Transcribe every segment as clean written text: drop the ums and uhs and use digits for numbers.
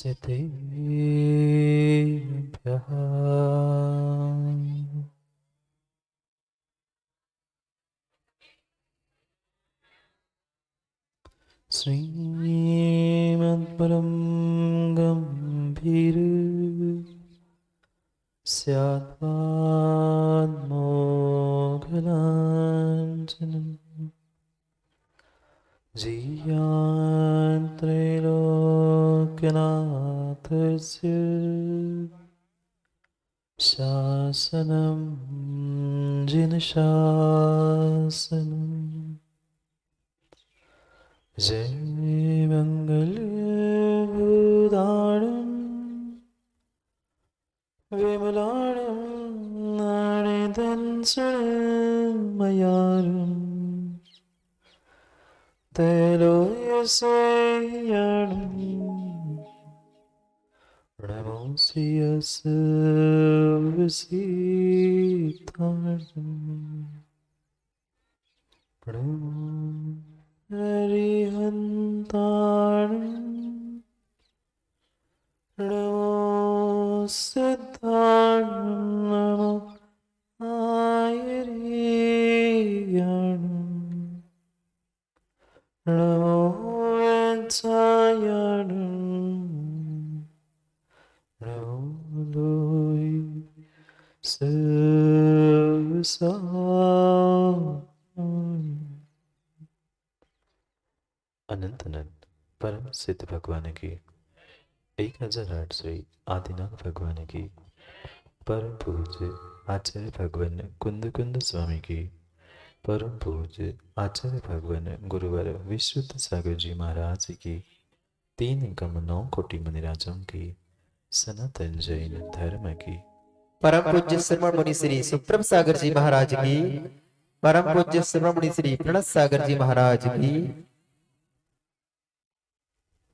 सिद्धेभ्यः श्रीमद्परं गम्भीर स्यात्मात्मोघलाञ्छनं जीयान्त्रैलोक्यनाथस्य शासनं जिनशासनं जय मङ्गलभूताणं विमलाणं नाणेदंसमयारं तैलोयसेयाणं नमोऽसि यस्य विसीताणं प्रणमो हरिहन्ताणं नमो सिद्धाणं नमो आयर्याणं नमो वेत्सायाणं नमो लोय अनंत अनंत परम सिद्ध भगवान की 1008 श्री आदिनाथ भगवान की परम पूज्य आचार्य भगवान कुंद कुंद स्वामी की परम पूज्य आचार्य भगवान गुरुवर विशुद्ध सागर जी महाराज की 3 9 कोटि मुनिराजों की सनातन जैन धर्म की परम पूज्य श्रवण मुनि श्री सुप्रभ सागर जी महाराज की, परम पूज्य श्रवण मुनि श्री प्रणत सागर जी महाराज की।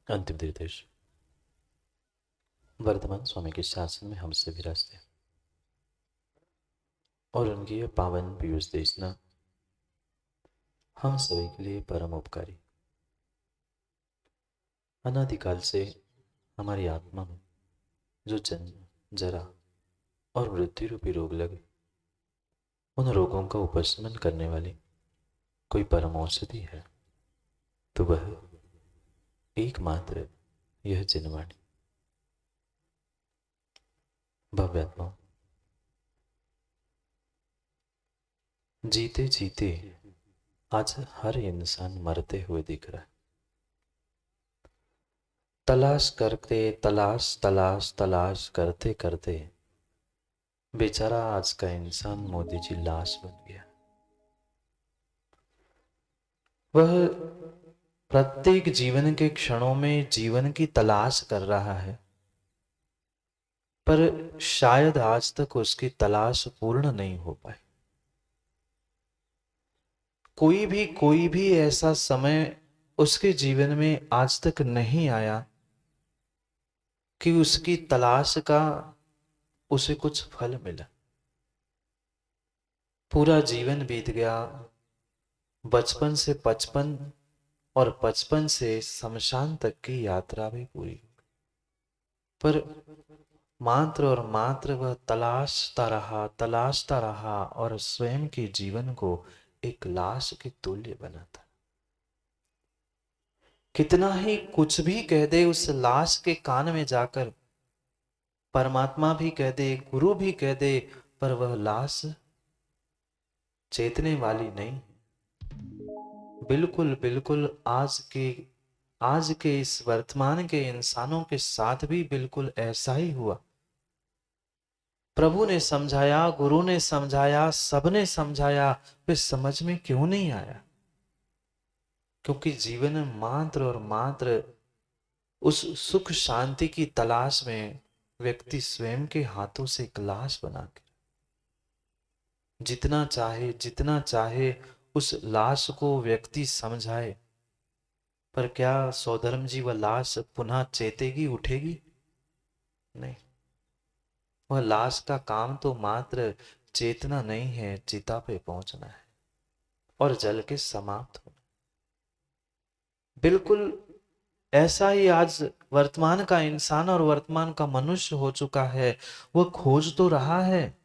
अंतिम निर्देश वर्तमान स्वामी के शासन में हमसे विराजते हैं और उनकी यह पावन पीयूष देशना हम सभी के लिए परम उपकारी। अनादिकाल से हमारी आत्मा में जो जन्म जरा और मृत्यु रूपी रोग लगे, उन रोगों का उपशमन करने वाली कोई परम औषधि है तो वह एकमात्र यह जिनवाणी। भव्यात्मा जीते जीते आज हर इंसान मरते हुए दिख रहा है। तलाश करते तलाश तलाश तलाश करते करते बेचारा आज का इंसान मोदी जी लाश बन गया। वह प्रत्येक जीवन के क्षणों में जीवन की तलाश कर रहा है, पर शायद आज तक उसकी तलाश पूर्ण नहीं हो पाई। कोई भी ऐसा समय उसके जीवन में आज तक नहीं आया कि उसकी तलाश का उसे कुछ फल मिला। पूरा जीवन बीत गया, बचपन से 55 और 55 से शमशान तक की यात्रा भी पूरी हो गई, पर मात्र और मात्र वह तलाशता रहा और स्वयं के जीवन को एक लाश के तुल्य बनाता। कितना ही कुछ भी कह दे उस लाश के कान में जाकर, परमात्मा भी कह दे, गुरु भी कह दे, पर वह लाश चेतने वाली नहीं। बिल्कुल बिल्कुल आज के इस वर्तमान के इंसानों के साथ भी बिल्कुल ऐसा ही हुआ। प्रभु ने समझाया, गुरु ने समझाया, सबने समझाया, फिर समझ में क्यों नहीं आया? क्योंकि जीवन मात्र और मात्र उस सुख शांति की तलाश में व्यक्ति स्वयं के हाथों से एक लाश बना के जितना चाहे उस लाश को व्यक्ति समझाए, पर क्या सौधर्म जी वह लाश पुनः चेतेगी, उठेगी? नहीं। वह लाश का काम तो मात्र चेतना नहीं है, चिता पे पहुंचना है और जल के समाप्त होना। बिल्कुल ऐसा ही आज वर्तमान का इंसान और वर्तमान का मनुष्य हो चुका है। वह खोज तो रहा है,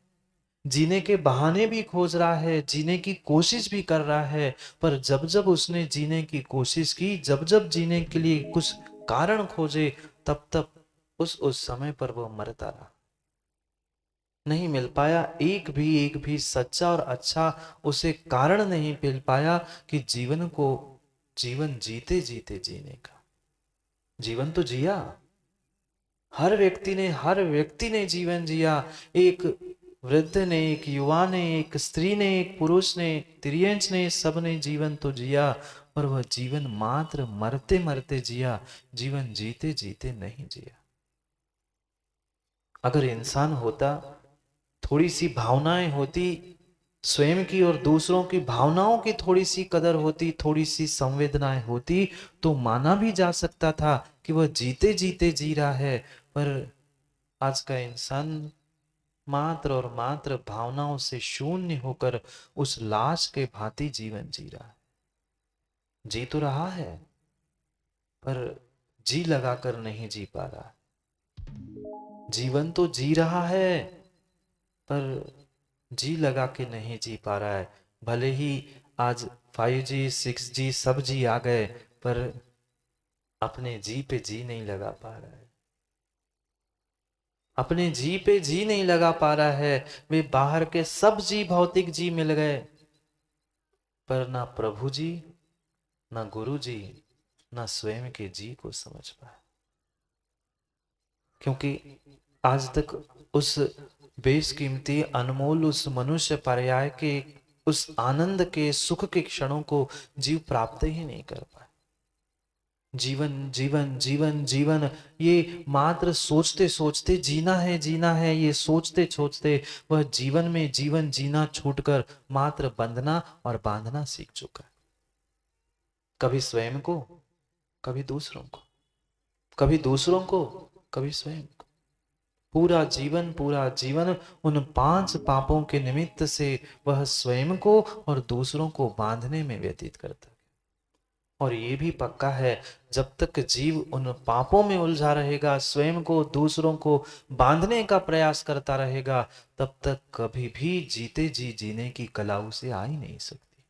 जीने के बहाने भी खोज रहा है, जीने की कोशिश भी कर रहा है, पर जब जब उसने जीने की कोशिश की, जब जब जीने के लिए कुछ कारण खोजे, तब तब उस समय पर वह मरता रहा। नहीं मिल पाया एक भी सच्चा और अच्छा उसे कारण नहीं मिल पाया कि जीवन को, जीवन जीते जीते जीने का। जीवन तो जिया, हर व्यक्ति ने जीवन जिया। एक वृद्ध ने, एक युवा ने, एक स्त्री ने, एक पुरुष ने, तिर्यंच ने, सबने जीवन तो जिया, पर वह जीवन मात्र मरते मरते जिया, जीवन जीते जीते नहीं जिया। अगर इंसान होता, थोड़ी सी भावनाएं होती, स्वयं की और दूसरों की भावनाओं की थोड़ी सी कदर होती, थोड़ी सी संवेदनाएं होती, तो माना भी जा सकता था कि वह जीते जीते जी रहा है। पर आज का इंसान मात्र और मात्र भावनाओं से शून्य होकर उस लाश के भांति जीवन जी रहा है। जी तो रहा है, पर जी लगाकर नहीं जी पा रहा। जीवन तो जी रहा है, पर जी लगा के नहीं जी पा रहा है। भले ही आज 5G 6G सब जी आ गए, पर अपने जी पे जी नहीं लगा पा रहा है। अपने जी पे जी नहीं लगा पा रहा है। वे बाहर के सब जी, भौतिक जी मिल गए, पर ना प्रभु जी, ना गुरु जी, ना स्वयं के जी को समझ पाए। क्योंकि आज तक उस बेशकीमती अनमोल उस मनुष्य पर्याय के, उस आनंद के, सुख के क्षणों को जीव प्राप्त ही नहीं कर पाए। जीवन जीवन जीवन जीवन, ये मात्र सोचते सोचते जीना है, ये सोचते सोचते वह जीवन में जीवन जीना छूटकर मात्र बंधना और बांधना सीख चुका है। कभी स्वयं को, कभी दूसरों को, कभी दूसरों को, कभी स्वयं को। पूरा जीवन उन 5 पापों के निमित्त से वह स्वयं को और दूसरों को बांधने में व्यतीत करता है। और ये भी पक्का है, जब तक जीव उन पापों में उलझा रहेगा, स्वयं को दूसरों को बांधने का प्रयास करता रहेगा, तब तक कभी भी जीते जी जीने की कला उसे आ ही नहीं सकती।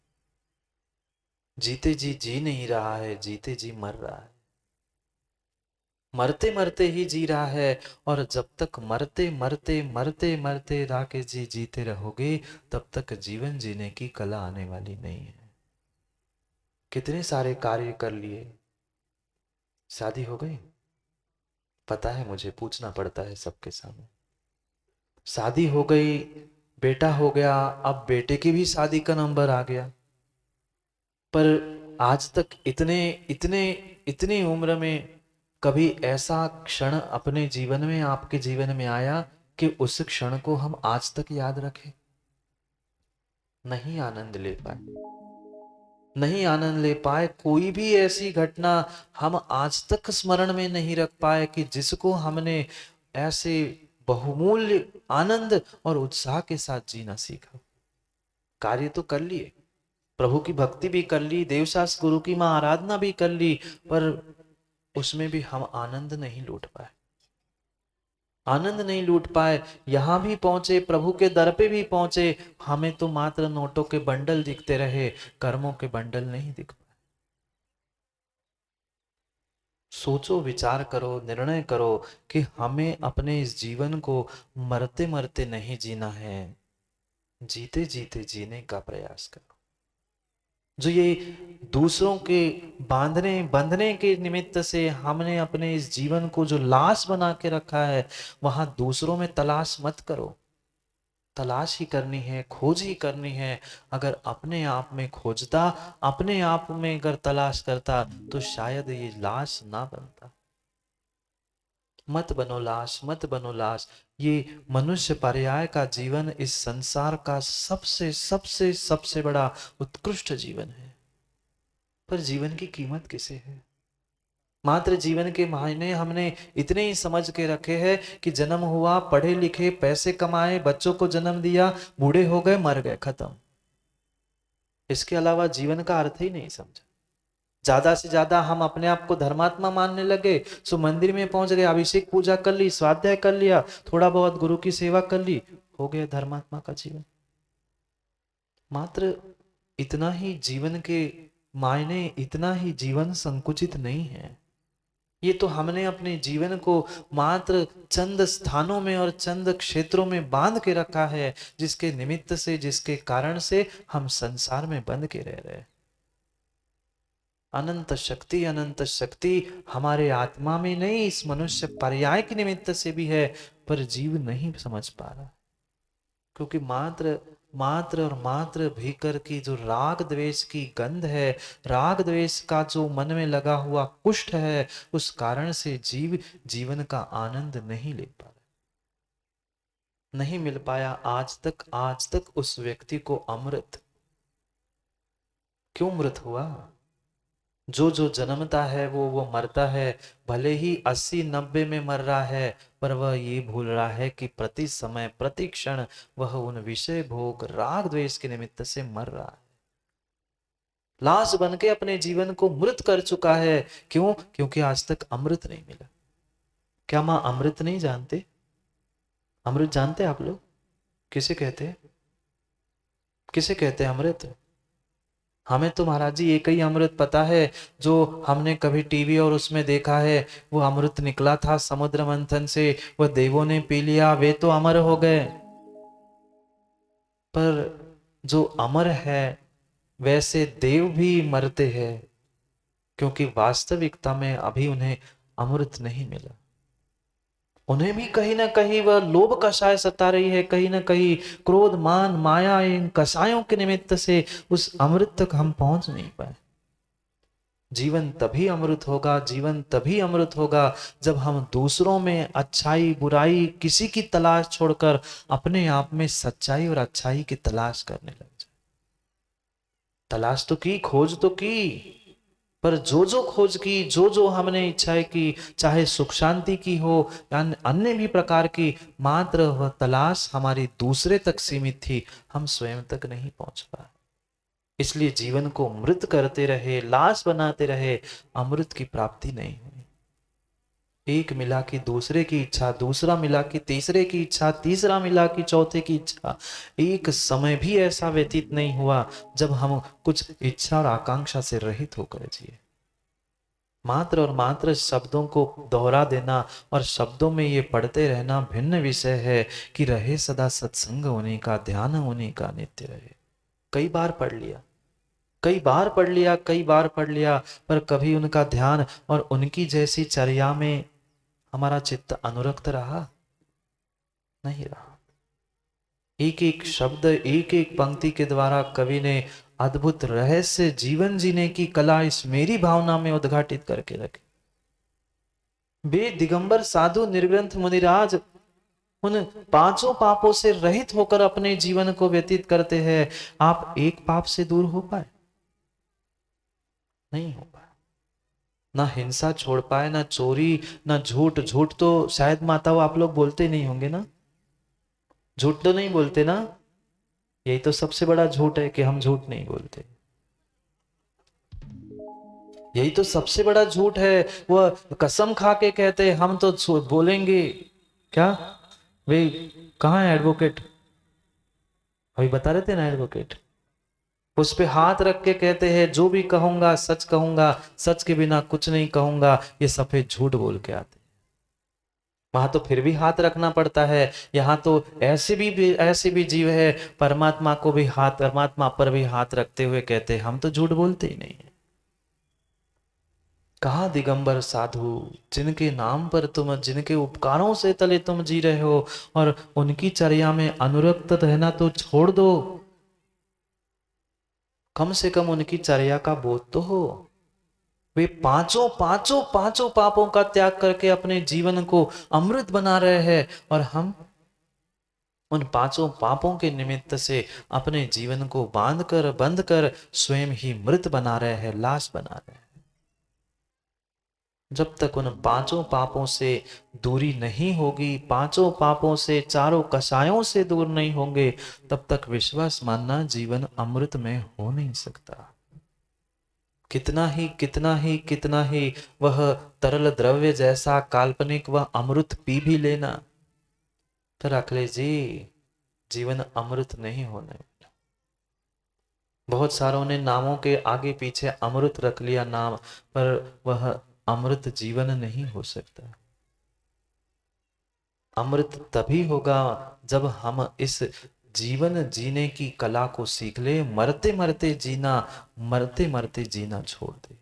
जीते जी जी नहीं रहा है, जीते जी मर रहा है, मरते मरते ही जी रहा है। और जब तक मरते मरते मरते मरते राकेश जी जीते रहोगे, तब तक जीवन जीने की कला आने वाली नहीं है। कितने सारे कार्य कर लिए, शादी हो गई, पता है मुझे पूछना पड़ता है सबके सामने। शादी हो गई, बेटा हो गया, अब बेटे की भी शादी का नंबर आ गया, पर आज तक इतने इतने इतनी उम्र में कभी ऐसा क्षण अपने जीवन में, आपके जीवन में आया कि उस क्षण को हम आज तक याद रखें? नहीं आनंद ले पाए, नहीं आनंद ले पाए। कोई भी ऐसी घटना हम आज तक स्मरण में नहीं रख पाए कि जिसको हमने ऐसे बहुमूल्य आनंद और उत्साह के साथ जीना सीखा। कार्य तो कर लिए, प्रभु की भक्ति भी कर ली, देवशास्त्र गुरु की मां आराधना भी कर ली, पर उसमें भी हम आनंद नहीं लूट पाए, आनंद नहीं लूट पाए। यहां भी पहुंचे, प्रभु के दर पे भी पहुंचे, हमें तो मात्र नोटों के बंडल दिखते रहे, कर्मों के बंडल नहीं दिख पाए। सोचो, विचार करो, निर्णय करो कि हमें अपने इस जीवन को मरते मरते नहीं जीना है, जीते जीते जीने का प्रयास करो। जो ये दूसरों के बांधने बंधने के निमित्त से हमने अपने इस जीवन को जो लाश बना के रखा है, वहां दूसरों में तलाश मत करो। तलाश ही करनी है, खोज ही करनी है। अगर अपने आप में खोजता, अपने आप में अगर तलाश करता, तो शायद ये लाश ना बनता। मत बनो लाश, मत बनो लाश। ये मनुष्य पर्याय का जीवन इस संसार का सबसे सबसे सबसे बड़ा उत्कृष्ट जीवन है। पर जीवन की कीमत किसे है? मात्र जीवन के मायने हमने इतने ही समझ के रखे हैं कि जन्म हुआ, पढ़े लिखे, पैसे कमाए, बच्चों को जन्म दिया, बूढ़े हो गए, मर गए, खत्म। इसके अलावा जीवन का अर्थ ही नहीं समझा। ज्यादा से ज्यादा हम अपने आप को धर्मात्मा मानने लगे, सो मंदिर में पहुंच गए, अभिषेक पूजा कर ली, स्वाध्याय कर लिया, थोड़ा बहुत गुरु की सेवा कर ली, हो गया धर्मात्मा का जीवन। मात्र इतना ही जीवन के मायने, इतना ही जीवन संकुचित नहीं है। ये तो हमने अपने जीवन को मात्र चंद स्थानों में और चंद क्षेत्रों में बांध के रखा है, जिसके निमित्त से, जिसके कारण से हम संसार में बंध के रह रहे हैं। अनंत शक्ति हमारे आत्मा में नहीं, इस मनुष्य पर्याय के निमित्त से भी है, पर जीव नहीं समझ पा रहा, क्योंकि मात्र मात्र और मात्र भीतर की जो राग द्वेष की गंध है, राग द्वेष का जो मन में लगा हुआ कुष्ठ है, उस कारण से जीव जीवन का आनंद नहीं ले पा रहा, नहीं मिल पाया आज तक उस व्यक्ति को अमृत। क्यों मृत हुआ? जो जो जन्मता है वो मरता है, भले ही 80-90 में मर रहा है, पर वह ये भूल रहा है कि प्रति समय प्रति क्षण वह उन विषय भोग राग द्वेष के निमित्त से मर रहा है, लाश बन के अपने जीवन को मृत कर चुका है। क्यों? क्योंकि आज तक अमृत नहीं मिला। क्या मां अमृत नहीं जानते? अमृत जानते आप लोग? किसे कहते हैं? किसे कहते हैं अमृत? हमें तो महाराज जी एक ही अमृत पता है, जो हमने कभी टीवी और उसमें देखा है। वो अमृत निकला था समुद्र मंथन से, वह देवों ने पी लिया, वे तो अमर हो गए। पर जो अमर है वैसे देव भी मरते हैं, क्योंकि वास्तविकता में अभी उन्हें अमृत नहीं मिला। उन्हें भी कहीं ना कहीं वह लोभ कषाय सता रही है, कहीं ना कहीं क्रोध मान माया इन कषायों के निमित्त से उस अमृत तक हम पहुंच नहीं पाए। जीवन तभी अमृत होगा, जीवन तभी अमृत होगा जब हम दूसरों में अच्छाई बुराई किसी की तलाश छोड़कर अपने आप में सच्चाई और अच्छाई की तलाश करने लग जाए। तलाश तो की, खोज तो की, पर जो जो खोज की, जो जो हमने इच्छाएं की, चाहे सुख शांति की हो या अन्य भी प्रकार की, मात्र वह तलाश हमारी दूसरे तक सीमित थी, हम स्वयं तक नहीं पहुंच पाए। इसलिए जीवन को मृत करते रहे, लाश बनाते रहे, अमृत की प्राप्ति नहीं हुई। एक मिला कि दूसरे की इच्छा, दूसरा मिला कि तीसरे की इच्छा, तीसरा मिला कि चौथे की इच्छा। एक समय भी ऐसा व्यतीत नहीं हुआ जब हम कुछ इच्छा और आकांक्षा से रहित होकर जिए। मात्र और मात्र शब्दों को दोहरा देना और शब्दों में ये पढ़ते रहना भिन्न विषय है कि रहे सदा सत्संग होने का, ध्यान होने का नित्य रहे। कई बार पढ़ लिया, कई बार पढ़ लिया, कई बार पढ़ लिया, पर कभी उनका ध्यान और उनकी जैसी चर्या में हमारा चित्त अनुरक्त रहा नहीं रहा। एक एक शब्द, एक एक पंक्ति के द्वारा कवि ने अद्भुत रहस्य जीवन जीने की कला इस मेरी भावना में उद्घाटित करके रखी। वे दिगंबर साधु निर्ग्रंथ मुनिराज उन पांचों पापों से रहित होकर अपने जीवन को व्यतीत करते हैं। आप एक पाप से दूर हो पाए? नहीं हो पाए। ना हिंसा छोड़ पाए, ना चोरी, ना झूठ। झूठ तो शायद माताओं आप लोग बोलते नहीं होंगे ना? झूठ तो नहीं बोलते ना? यही तो सबसे बड़ा झूठ है कि हम झूठ नहीं बोलते। यही तो सबसे बड़ा झूठ है। वह कसम खा के कहते हम तो बोलेंगे। क्या वे कहाँ है एडवोकेट? अभी बता रहे थे ना एडवोकेट। उस पे हाथ रख के कहते हैं जो भी कहूंगा सच कहूंगा, सच के बिना कुछ नहीं कहूंगा। ये सफेद झूठ बोल के आते। वहां तो फिर भी हाथ रखना पड़ता है। यहाँ तो ऐसे भी जीव है, परमात्मा को भी हाथ, परमात्मा पर भी हाथ रखते हुए कहते हम तो झूठ बोलते ही नहीं है। कहा दिगंबर साधु जिनके नाम पर तुम, जिनके उपकारों से तले तुम जी रहे हो, और उनकी चर्या में अनुरक्त रहना तो छोड़ दो, कम से कम उनकी चर्या का बोध तो हो। वे पांचों पांचों पांचों पापों का त्याग करके अपने जीवन को अमृत बना रहे हैं, और हम उन पांचों पापों के निमित्त से अपने जीवन को बंद कर स्वयं ही मृत बना रहे हैं, लाश बना रहे हैं। जब तक उन पांचों पापों से दूरी नहीं होगी, पांचों पापों से, चारों कषायों से दूर नहीं होंगे, तब तक विश्वास मानना जीवन अमृत में हो नहीं सकता। कितना ही वह तरल द्रव्य जैसा काल्पनिक वह अमृत पी भी लेना, फिर अखिलेश जी जीवन अमृत नहीं होने। बहुत सारों ने नामों के आगे पीछे अमृत रख लिया नाम, पर वह अमृत जीवन नहीं हो सकता। अमृत तभी होगा जब हम इस जीवन जीने की कला को सीख ले, मरते मरते जीना छोड़ दे।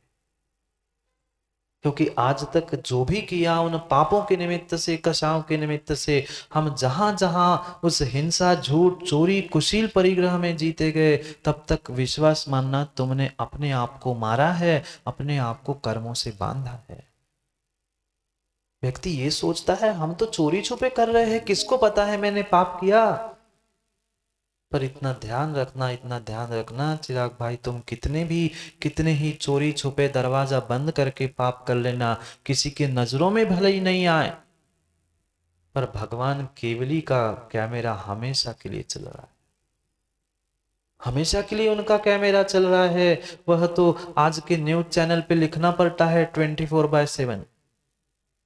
क्योंकि आज तक जो भी किया उन पापों के निमित्त से, कषायों के निमित्त से हम जहां जहां उस हिंसा, झूठ, चोरी, कुशील परिग्रह में जीते गए, तब तक विश्वास मानना तुमने अपने आप को मारा है, अपने आप को कर्मों से बांधा है। व्यक्ति ये सोचता है हम तो चोरी छुपे कर रहे हैं, किसको पता है मैंने पाप किया। पर इतना ध्यान रखना चिराग भाई, तुम कितने ही चोरी छुपे दरवाजा बंद करके पाप कर लेना, किसी के नजरों में भले ही नहीं आए, पर भगवान केवली का कैमरा हमेशा के लिए चल रहा है। हमेशा के लिए उनका कैमरा चल रहा है। वह तो आज के न्यूज चैनल पे लिखना पड़ता है 24/7।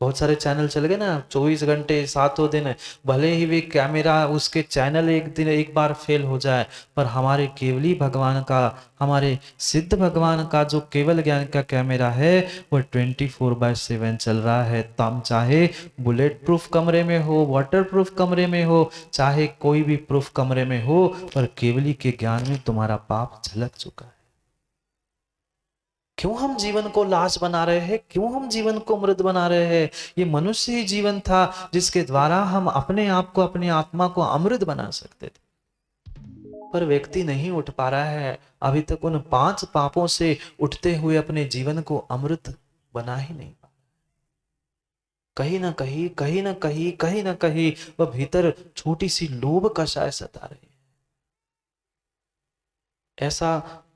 बहुत सारे चैनल चल गए ना, 24 घंटे 7 दिन, भले ही वे कैमरा उसके चैनल एक बार फेल हो जाए, पर हमारे केवली भगवान का, हमारे सिद्ध भगवान का जो केवल ज्ञान का कैमरा है वह 24/7 चल रहा है। तुम चाहे बुलेट प्रूफ कमरे में हो, वाटर प्रूफ कमरे में हो, चाहे कोई भी प्रूफ कमरे में हो, पर केवली के ज्ञान में तुम्हारा पाप झलक चुका है। क्यों हम जीवन को लाश बना रहे हैं, क्यों हम जीवन को मृत बना रहे हैं। ये मनुष्य ही जीवन था जिसके द्वारा हम अपने आप को, अपनी आत्मा को अमृत बना सकते थे। पर व्यक्ति नहीं उठ पा रहा है अभी तक उन 5 पापों से उठते हुए अपने जीवन को अमृत बना ही नहीं पा। कहीं ना कहीं वह भीतर छोटी सी लोभ कषाय सता रही है।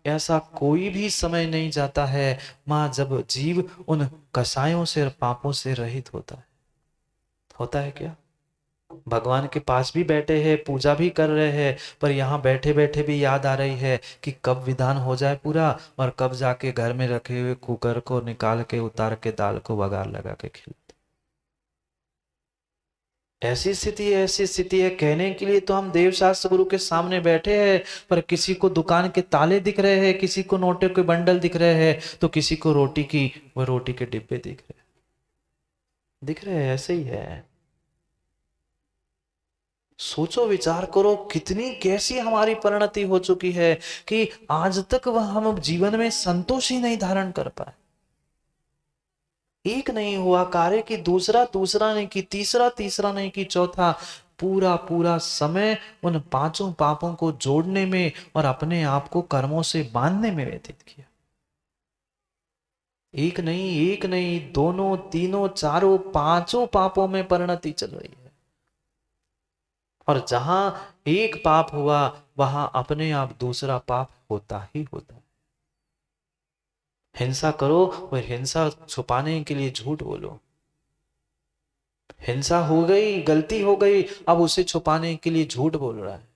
ऐसा कोई भी समय नहीं जाता है मां जब जीव उन कषायों से और पापों से रहित होता है क्या? भगवान के पास भी बैठे हैं, पूजा भी कर रहे हैं, पर यहाँ बैठे बैठे भी याद आ रही है कि कब विधान हो जाए पूरा, और कब जाके घर में रखे हुए कुकर को निकाल के उतार के दाल को बघार लगा के खिलाते। ऐसी स्थिति है कहने के लिए तो हम देव शास्त्र गुरु के सामने बैठे हैं, पर किसी को दुकान के ताले दिख रहे हैं, किसी को नोटों के बंडल दिख रहे हैं, तो किसी को रोटी के डिब्बे दिख रहे हैं। ऐसे ही है। सोचो, विचार करो, कैसी हमारी परिणति हो चुकी है कि आज तक वह हम जीवन में संतोष ही नहीं धारण कर पाए। एक नहीं हुआ कार्य कि दूसरा नहीं कि तीसरा नहीं कि चौथा, पूरा समय उन 5 पापों को जोड़ने में और अपने आप को कर्मों से बांधने में व्यतीत किया। एक नहीं, दोनों, तीनों, चारों, 5 पापों में परिणति चल रही है। और जहां एक पाप हुआ वहां अपने आप दूसरा पाप होता ही होता है। हिंसा करो और हिंसा छुपाने के लिए झूठ बोलो। हिंसा हो गई, गलती हो गई, अब उसे छुपाने के लिए झूठ बोल रहा है।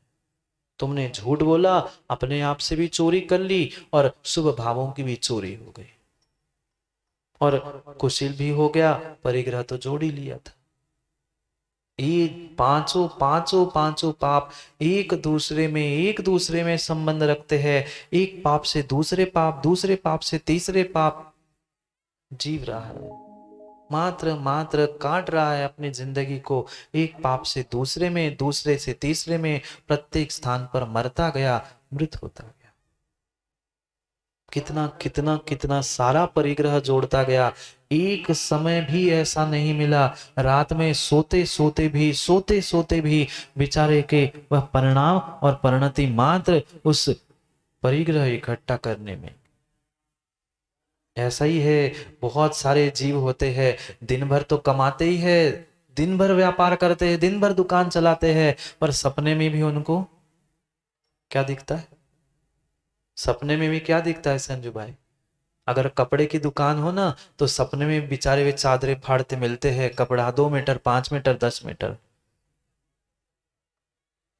तुमने झूठ बोला, अपने आप से भी चोरी कर ली और शुभ भावों की भी चोरी हो गई, और कुशील भी हो गया, परिग्रह तो जोड़ ही लिया था। ये पांचों पाप एक दूसरे में संबंध रखते हैं। एक पाप से दूसरे पाप से तीसरे पाप जीव रहा है, मात्र काट रहा है अपनी जिंदगी को। एक पाप से दूसरे में, दूसरे से तीसरे में, प्रत्येक स्थान पर मरता गया, मृत होता गया। कितना सारा परिग्रह जोड़ता गया। एक समय भी ऐसा नहीं मिला रात में सोते सोते भी बेचारे के वह परिणाम और परिणति मात्र उस परिग्रह इकट्ठा करने में। ऐसा ही है, बहुत सारे जीव होते हैं, दिन भर तो कमाते ही है, दिन भर व्यापार करते हैं, दिन भर दुकान चलाते हैं, पर सपने में भी उनको क्या दिखता है? सपने में भी क्या दिखता है संजू भाई? अगर कपड़े की दुकान हो ना, तो सपने में बेचारे वे चादरें फाड़ते मिलते हैं, कपड़ा 2 मीटर, 5 मीटर, 10 मीटर।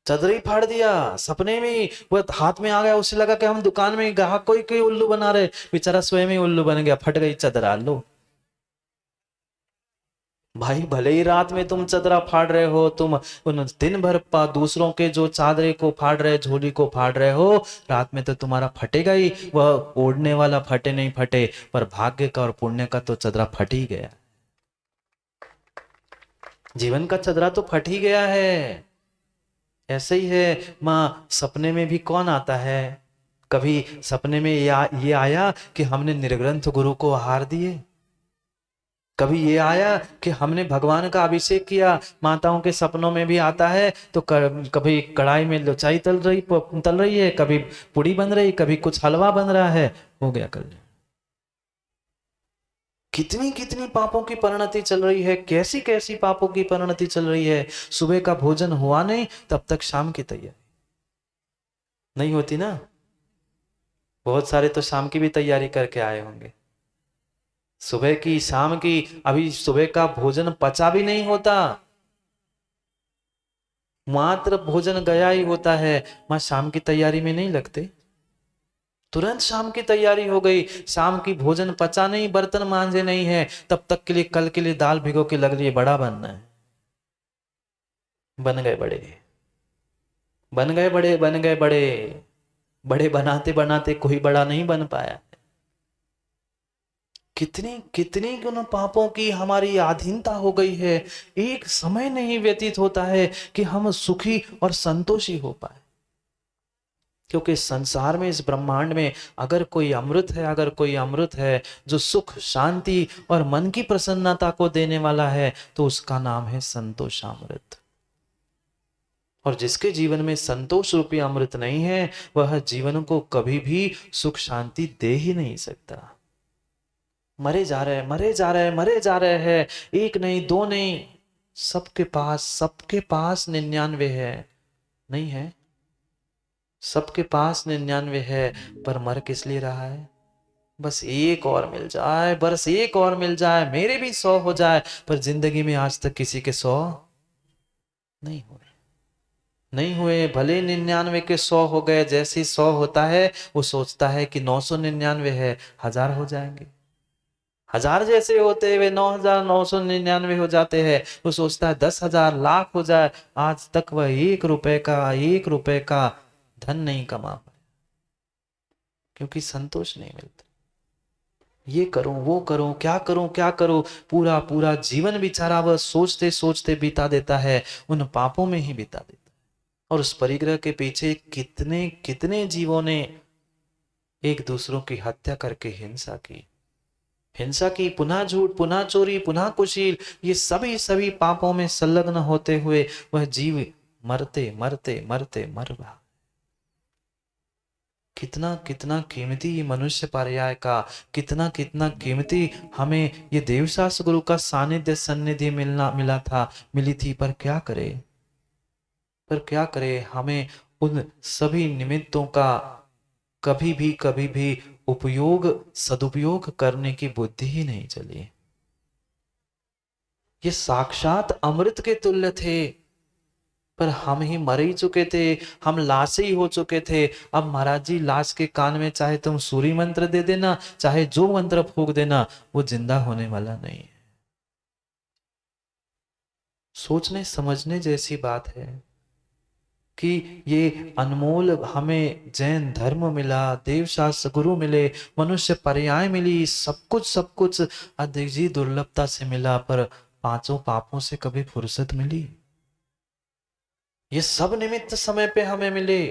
चादर ही फाड़ दिया सपने में ही, वो हाथ में आ गया, उसे लगा कि हम दुकान में ग्राहक कोई कोई उल्लू बना रहे, बेचारा स्वयं ही उल्लू बन गया, फट गई चादर। लो भाई, भले ही रात में तुम चदरा फाड़ रहे हो, तुम उन दिन भर दूसरों के जो चादरे को फाड़ रहे, झोली को फाड़ रहे हो, रात में तो तुम्हारा फटेगा ही। वह ओढ़ने वाला फटे नहीं फटे, पर भाग्य का और पुण्य का तो चदरा फट ही गया। जीवन का चदरा तो फट ही गया है। ऐसे ही है माँ, सपने में भी कौन आता है? कभी सपने में ये आया कि हमने निर्ग्रंथ गुरु को आहार दिए, कभी ये आया कि हमने भगवान का अभिषेक किया। माताओं के सपनों में भी आता है, तो कभी कढ़ाई में लुचाई तल रही है, कभी पूड़ी बन रही, कभी कुछ हलवा बन रहा है, हो गया कल्याण। कितनी कितनी पापों की परिणति चल रही है, कैसी कैसी पापों की परिणति चल रही है। सुबह का भोजन हुआ नहीं, तब तक शाम की तैयारी नहीं होती ना। बहुत सारे तो शाम की भी तैयारी करके आए होंगे, सुबह की शाम की। अभी सुबह का भोजन पचा भी नहीं होता, मात्र भोजन गया ही होता है। मां शाम की तैयारी में नहीं लगते, तुरंत शाम की तैयारी हो गई। शाम की भोजन पचा नहीं, बर्तन मांजे नहीं है, तब तक के लिए कल के लिए दाल भिगो के लग रही है, बड़ा बनना है। बन गए बड़े, बन गए बड़े, बन गए बड़े। बड़े बनाते बनाते कोई बड़ा नहीं बन पाया। कितनी कितनी उन पापों की हमारी अधीनता हो गई है। एक समय नहीं व्यतीत होता है कि हम सुखी और संतोषी हो पाए। क्योंकि संसार में, इस ब्रह्मांड में अगर कोई अमृत है, अगर कोई अमृत है जो सुख शांति और मन की प्रसन्नता को देने वाला है, तो उसका नाम है संतोषामृत। और जिसके जीवन में संतोष रूपी अमृत नहीं है, वह जीवन को कभी भी सुख शांति दे ही नहीं सकता। मरे जा रहे हैं, मरे जा रहे हैं, मरे जा रहे हैं, एक नहीं दो नहीं, सबके पास 99 है। नहीं है, सबके पास 99 है, पर मर किस लिए रहा है? बस एक और मिल जाए, बस एक और मिल जाए, मेरे भी 100 हो जाए। पर जिंदगी में आज तक किसी के 100 नहीं हुए, नहीं हुए। भले 99 के 100 हो गए, जैसे ही 100 होता है वो सोचता है कि 999 है, 1000 हो जाएंगे। 1000 जैसे होते हुए 9999 हो जाते हैं, वो सोचता है 10,000 लाख हो जाए। आज तक वह 1 रुपए का धन नहीं कमा पाया, क्योंकि संतोष नहीं मिलता। ये करूं, वो करूं, क्या करूं, क्या करूं, पूरा पूरा जीवन बेचारा वह सोचते सोचते बिता देता है, उन पापों में ही बिता देता है। और उस परिग्रह के पीछे कितने कितने जीवों ने एक दूसरों की हत्या करके हिंसा की, पुनः झूठ, पुनः चोरी, पुनः कुशील, ये सभी पापों में संलग्न होते हुए वह जीव मरते मरते मरते मर रहा। कितना कितना कीमती ये मनुष्य पर्याय का, कितना कितना कीमती हमें ये देवशास्त्र गुरु का सानिध्य सन्निधि मिला था, मिली थी। पर क्या करे, हमें उन सभी निमित्तों का कभी भी उपयोग, सदुपयोग करने की बुद्धि ही नहीं चली। ये साक्षात अमृत के तुल्य थे, पर हम ही मर ही चुके थे, हम लाश ही हो चुके थे। अब महाराज जी, लाश के कान में चाहे तुम सूर्य मंत्र दे देना, चाहे जो मंत्र फूंक देना, वो जिंदा होने वाला नहीं है। सोचने समझने जैसी बात है कि ये अनमोल हमें जैन धर्म मिला, देवशास्त्र गुरु मिले, मनुष्य पर्याय मिली, सब कुछ अधिक जी दुर्लभता से मिला, पर 5 पापों से कभी फुर्सत मिली? ये सब निमित्त समय पे हमें मिले,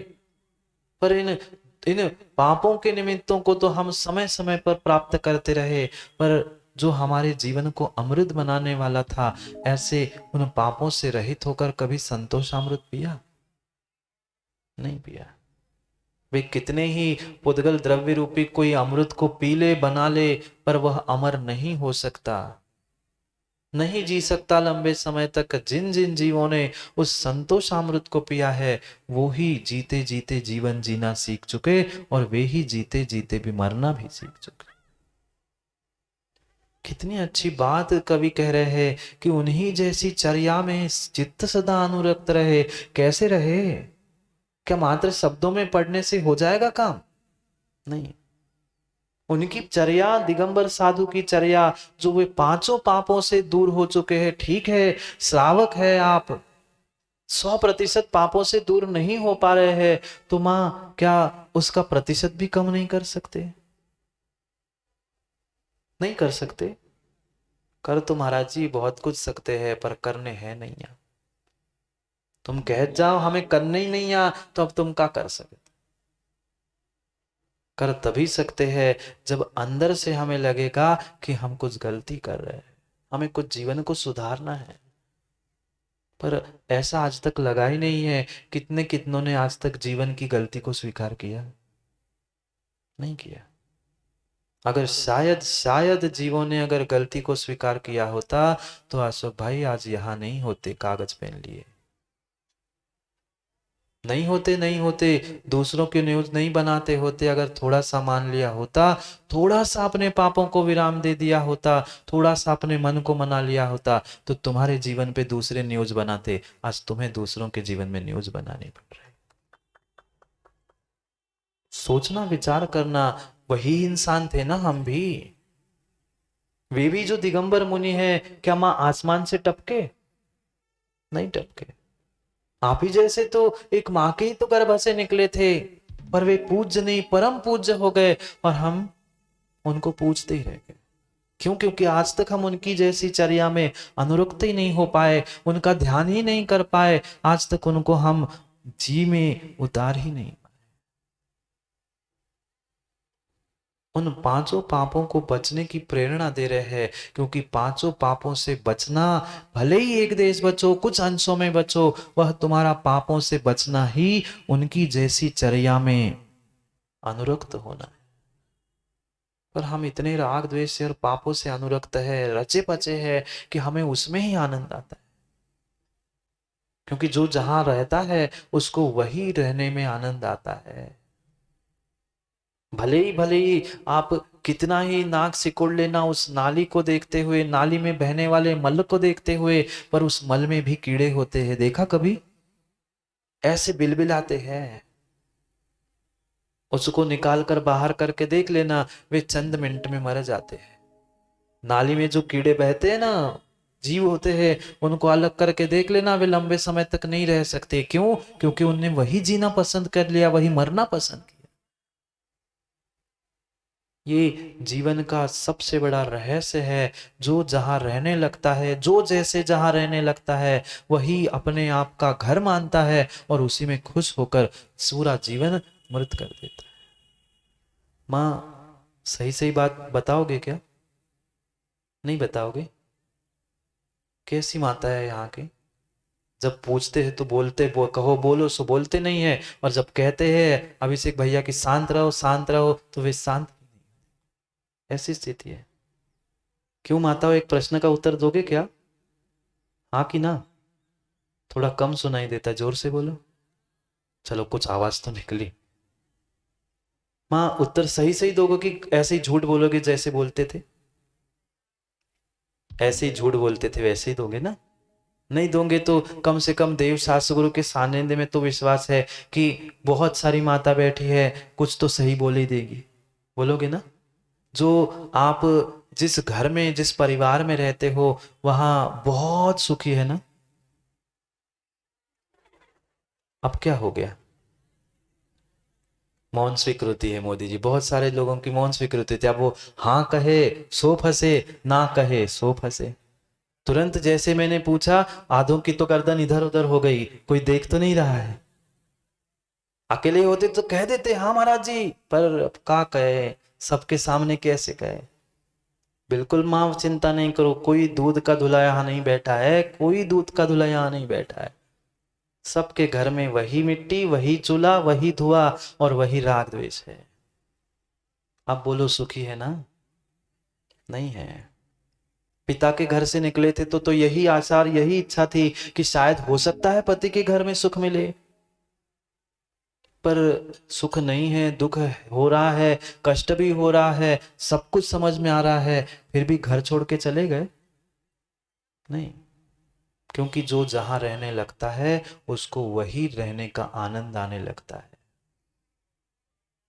पर इन पापों के निमित्तों को तो हम समय समय पर प्राप्त करते रहे, पर जो हमारे जीवन को अमृत बनाने वाला था, ऐसे उन पापों से रहित होकर कभी संतोषामृत पिया? नहीं पिया। वे कितने ही पुद्गल द्रव्य रूपी कोई अमृत को पी ले, बना ले, पर वह अमर नहीं हो सकता, नहीं जी सकता लंबे समय तक। जिन जिन जीवों ने उस संतोषामृत को पिया है, वो ही जीते जीते जीवन जीना सीख चुके, और वे ही जीते जीते भी मरना भी सीख चुके। कितनी अच्छी बात कवि कह रहे हैं कि उन्हीं जैसी चर्या में चित्त सदा अनुरक्त रहे। कैसे रहे? क्या मात्र शब्दों में पढ़ने से हो जाएगा काम? नहीं। उनकी चर्या, दिगंबर साधु की चर्या, जो वे पांचों पापों से दूर हो चुके हैं। ठीक है, श्रावक है आप, 100% पापों से दूर नहीं हो पा रहे हैं, तो मां क्या उसका प्रतिशत भी कम नहीं कर सकते? नहीं कर सकते। कर तो महाराज जी बहुत कुछ सकते हैं, पर करने हैं नहीं आ। तुम कह जाओ हमें करने ही नहीं आ, तो अब तुम क्या कर सकते? कर तभी सकते हैं जब अंदर से हमें लगेगा कि हम कुछ गलती कर रहे हैं, हमें कुछ जीवन को सुधारना है। पर ऐसा आज तक लगा ही नहीं है। कितने कितनों ने आज तक जीवन की गलती को स्वीकार किया? नहीं किया। अगर शायद शायद जीवों ने अगर गलती को स्वीकार किया होता तो अशोक भाई आज यहां नहीं होते, कागज पेन लिए नहीं होते, नहीं होते, दूसरों की न्यूज नहीं बनाते होते। अगर थोड़ा सा मान लिया होता, थोड़ा सा अपने पापों को विराम दे दिया होता, थोड़ा सा अपने मन को मना लिया होता, तो तुम्हारे जीवन पे दूसरे न्यूज बनाते। आज तुम्हें दूसरों के जीवन में न्यूज बनानी पड़ रही। सोचना, विचार करना। वही इंसान थे ना हम भी। वे भी जो दिगंबर मुनि है, क्या मां आसमान से टपके? नहीं टपके। आप ही जैसे तो एक मां के ही तो गर्भ से निकले थे, पर वे पूज्य नहीं, परम पूज्य हो गए, और हम उनको पूजते ही रह गए। क्यों? क्योंकि आज तक हम उनकी जैसी चर्या में अनुरक्त ही नहीं हो पाए, उनका ध्यान ही नहीं कर पाए, आज तक उनको हम जी में उतार ही नहीं। उन पांचों पापों को बचने की प्रेरणा दे रहे हैं, क्योंकि पांचों पापों से बचना, भले ही एक देश बचो, कुछ अंशों में बचो, वह तुम्हारा पापों से बचना ही उनकी जैसी चर्या में अनुरक्त होना है। पर हम इतने राग द्वेष से और पापों से अनुरक्त है, रचे पचे है, कि हमें उसमें ही आनंद आता है। क्योंकि जो जहां रहता है उसको वही रहने में आनंद आता है। भले ही आप कितना ही नाक सिकोड़ लेना उस नाली को देखते हुए, नाली में बहने वाले मल को देखते हुए, पर उस मल में भी कीड़े होते हैं। देखा कभी? ऐसे बिलबिलाते हैं। उसको निकाल कर बाहर करके देख लेना, वे चंद मिनट में मर जाते हैं। नाली में जो कीड़े बहते हैं ना, जीव होते हैं, उनको अलग करके देख लेना, वे लंबे समय तक नहीं रह सकते। क्यों? क्योंकि उनने वही जीना पसंद कर लिया, वही मरना पसंद किया। ये जीवन का सबसे बड़ा रहस्य है। जो जहां रहने लगता है, जो जैसे जहां रहने लगता है, वही अपने आप का घर मानता है और उसी में खुश होकर पूरा जीवन मृत कर देता है। मां सही सही बात बताओगे क्या? नहीं बताओगे? कैसी माता है यहाँ की? जब पूछते हैं तो बोलते, कहो बोलो सो बोलते नहीं है, और जब कहते हैं अभिषेक भैया की शांत रहो शांत रहो, तो वे शांत। ऐसी स्थिति है। क्यों माताओं, एक प्रश्न का उत्तर दोगे क्या? हाँ कि ना? थोड़ा कम सुनाई देता, जोर से बोलो। चलो कुछ आवाज तो निकली। मां उत्तर सही सही दोगे कि ऐसे ही झूठ बोलोगे जैसे बोलते थे? ऐसे ही झूठ बोलते थे वैसे ही दोगे ना? नहीं दोगे तो कम से कम देव शास्त्र गुरु के सानिध्य में तो विश्वास है कि बहुत सारी माता बैठी है, कुछ तो सही बोल ही देगी। बोलोगे ना? जो आप जिस घर में, जिस परिवार में रहते हो, वहां बहुत सुखी है ना? अब क्या हो गया? मौन स्वीकृति है मोदी जी। बहुत सारे लोगों की मौन स्वीकृति थी। अब वो हाँ कहे सो फंसे, ना कहे सो फंसे। तुरंत जैसे मैंने पूछा, आधों की तो गर्दन इधर उधर हो गई, कोई देख तो नहीं रहा है। अकेले होते तो कह देते हाँ महाराज जी, पर अब क्या कहे, सबके सामने कैसे कहे। बिल्कुल मां चिंता नहीं करो, कोई दूध का धुला यहाँ नहीं बैठा है, कोई दूध का धुला यहाँ नहीं बैठा है। सबके घर में वही मिट्टी, वही चूल्हा, वही धुआं और वही राग द्वेष है। अब बोलो सुखी है ना? नहीं है। पिता के घर से निकले थे तो यही आसार, यही इच्छा थी कि शायद हो सकता है पति के घर में सुख मिले। पर सुख नहीं है, दुख हो रहा है, कष्ट भी हो रहा है, सब कुछ समझ में आ रहा है, फिर भी घर छोड़ के चले गए? नहीं, क्योंकि जो जहां रहने लगता है उसको वही रहने का आनंद आने लगता है।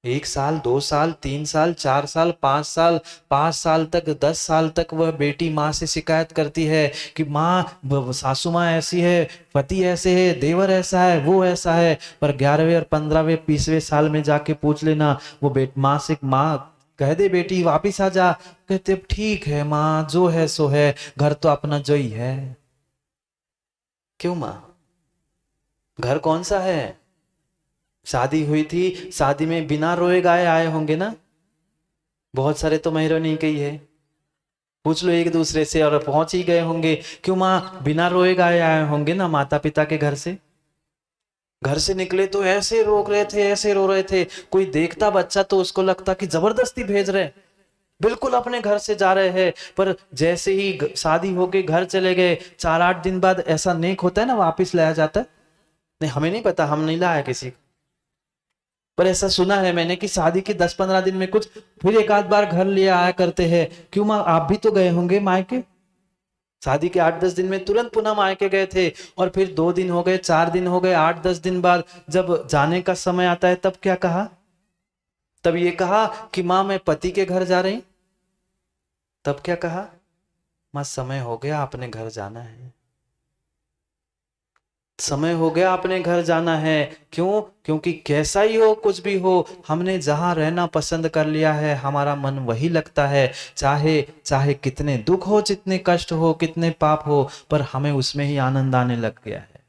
1 साल, 2 साल, 3 साल, 4 साल, 5 साल, 5 साल तक, 10 साल तक वह बेटी माँ से शिकायत करती है कि माँ, सासू माँ ऐसी है, पति ऐसे है, देवर ऐसा है, वो ऐसा है। पर 11वें और 15वें 20वें साल में जाके पूछ लेना, वो माँ से, माँ कह दे बेटी वापिस आ जा, कहते ठीक है माँ, जो है सो है, घर तो अपना जो ही है। क्यों माँ? घर कौन सा है? शादी हुई थी, शादी में बिना रोए गाए आए होंगे ना? बहुत सारे तो महिरों नहीं कही है, पूछ लो एक दूसरे से, और पहुंच ही गए होंगे। क्यों माँ? बिना रोए गाए आए होंगे ना माता पिता के घर से। घर से निकले तो ऐसे रो रहे थे, ऐसे रो रहे थे, कोई देखता बच्चा तो उसको लगता कि जबरदस्ती भेज रहे, बिल्कुल अपने घर से जा रहे हैं। पर जैसे ही शादी हो गई, घर चले गए, 4-8 दिन बाद ऐसा नेक होता है ना, वापिस लाया जाता है। नहीं, हमें नहीं पता, हम नहीं लाया किसी को, पर ऐसा सुना है मैंने कि शादी के 10-15 दिन में कुछ फिर एक आध बार घर ले आया करते हैं। क्यों माँ? आप भी तो गए होंगे मायके, शादी के 8-10 दिन में तुरंत पुनः मायके गए थे, और फिर 2 दिन हो गए, 4 दिन हो गए, 8-10 दिन बाद जब जाने का समय आता है तब क्या कहा? तब ये कहा कि माँ मैं पति के घर जा रही। तब क्या कहा? माँ समय हो गया, अपने घर जाना है, समय हो गया, अपने घर जाना है। क्यों? क्योंकि कैसा ही हो, कुछ भी हो, हमने जहां रहना पसंद कर लिया है, हमारा मन वही लगता है। चाहे चाहे कितने दुख हो, जितने कष्ट हो, कितने पाप हो, पर हमें उसमें ही आनंद आने लग गया है।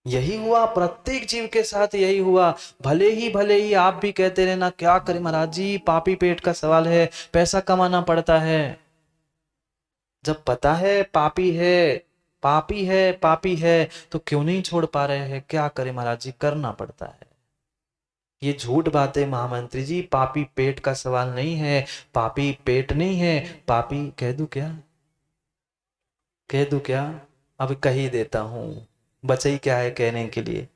यही हुआ प्रत्येक जीव के साथ, यही हुआ। भले ही आप भी कहते रहना क्या करें महाराज जी, पापी पेट का सवाल है, पैसा कमाना पड़ता है। जब पता है पापी है, पापी है, पापी है, तो क्यों नहीं छोड़ पा रहे हैं? क्या करें महाराज जी, करना पड़ता है। ये झूठ बात है महामंत्री जी, पापी पेट का सवाल नहीं है, पापी पेट नहीं है, पापी कह दूं क्या? कह दूं क्या? अब कह ही देता हूं, बचा ही क्या है कहने के लिए,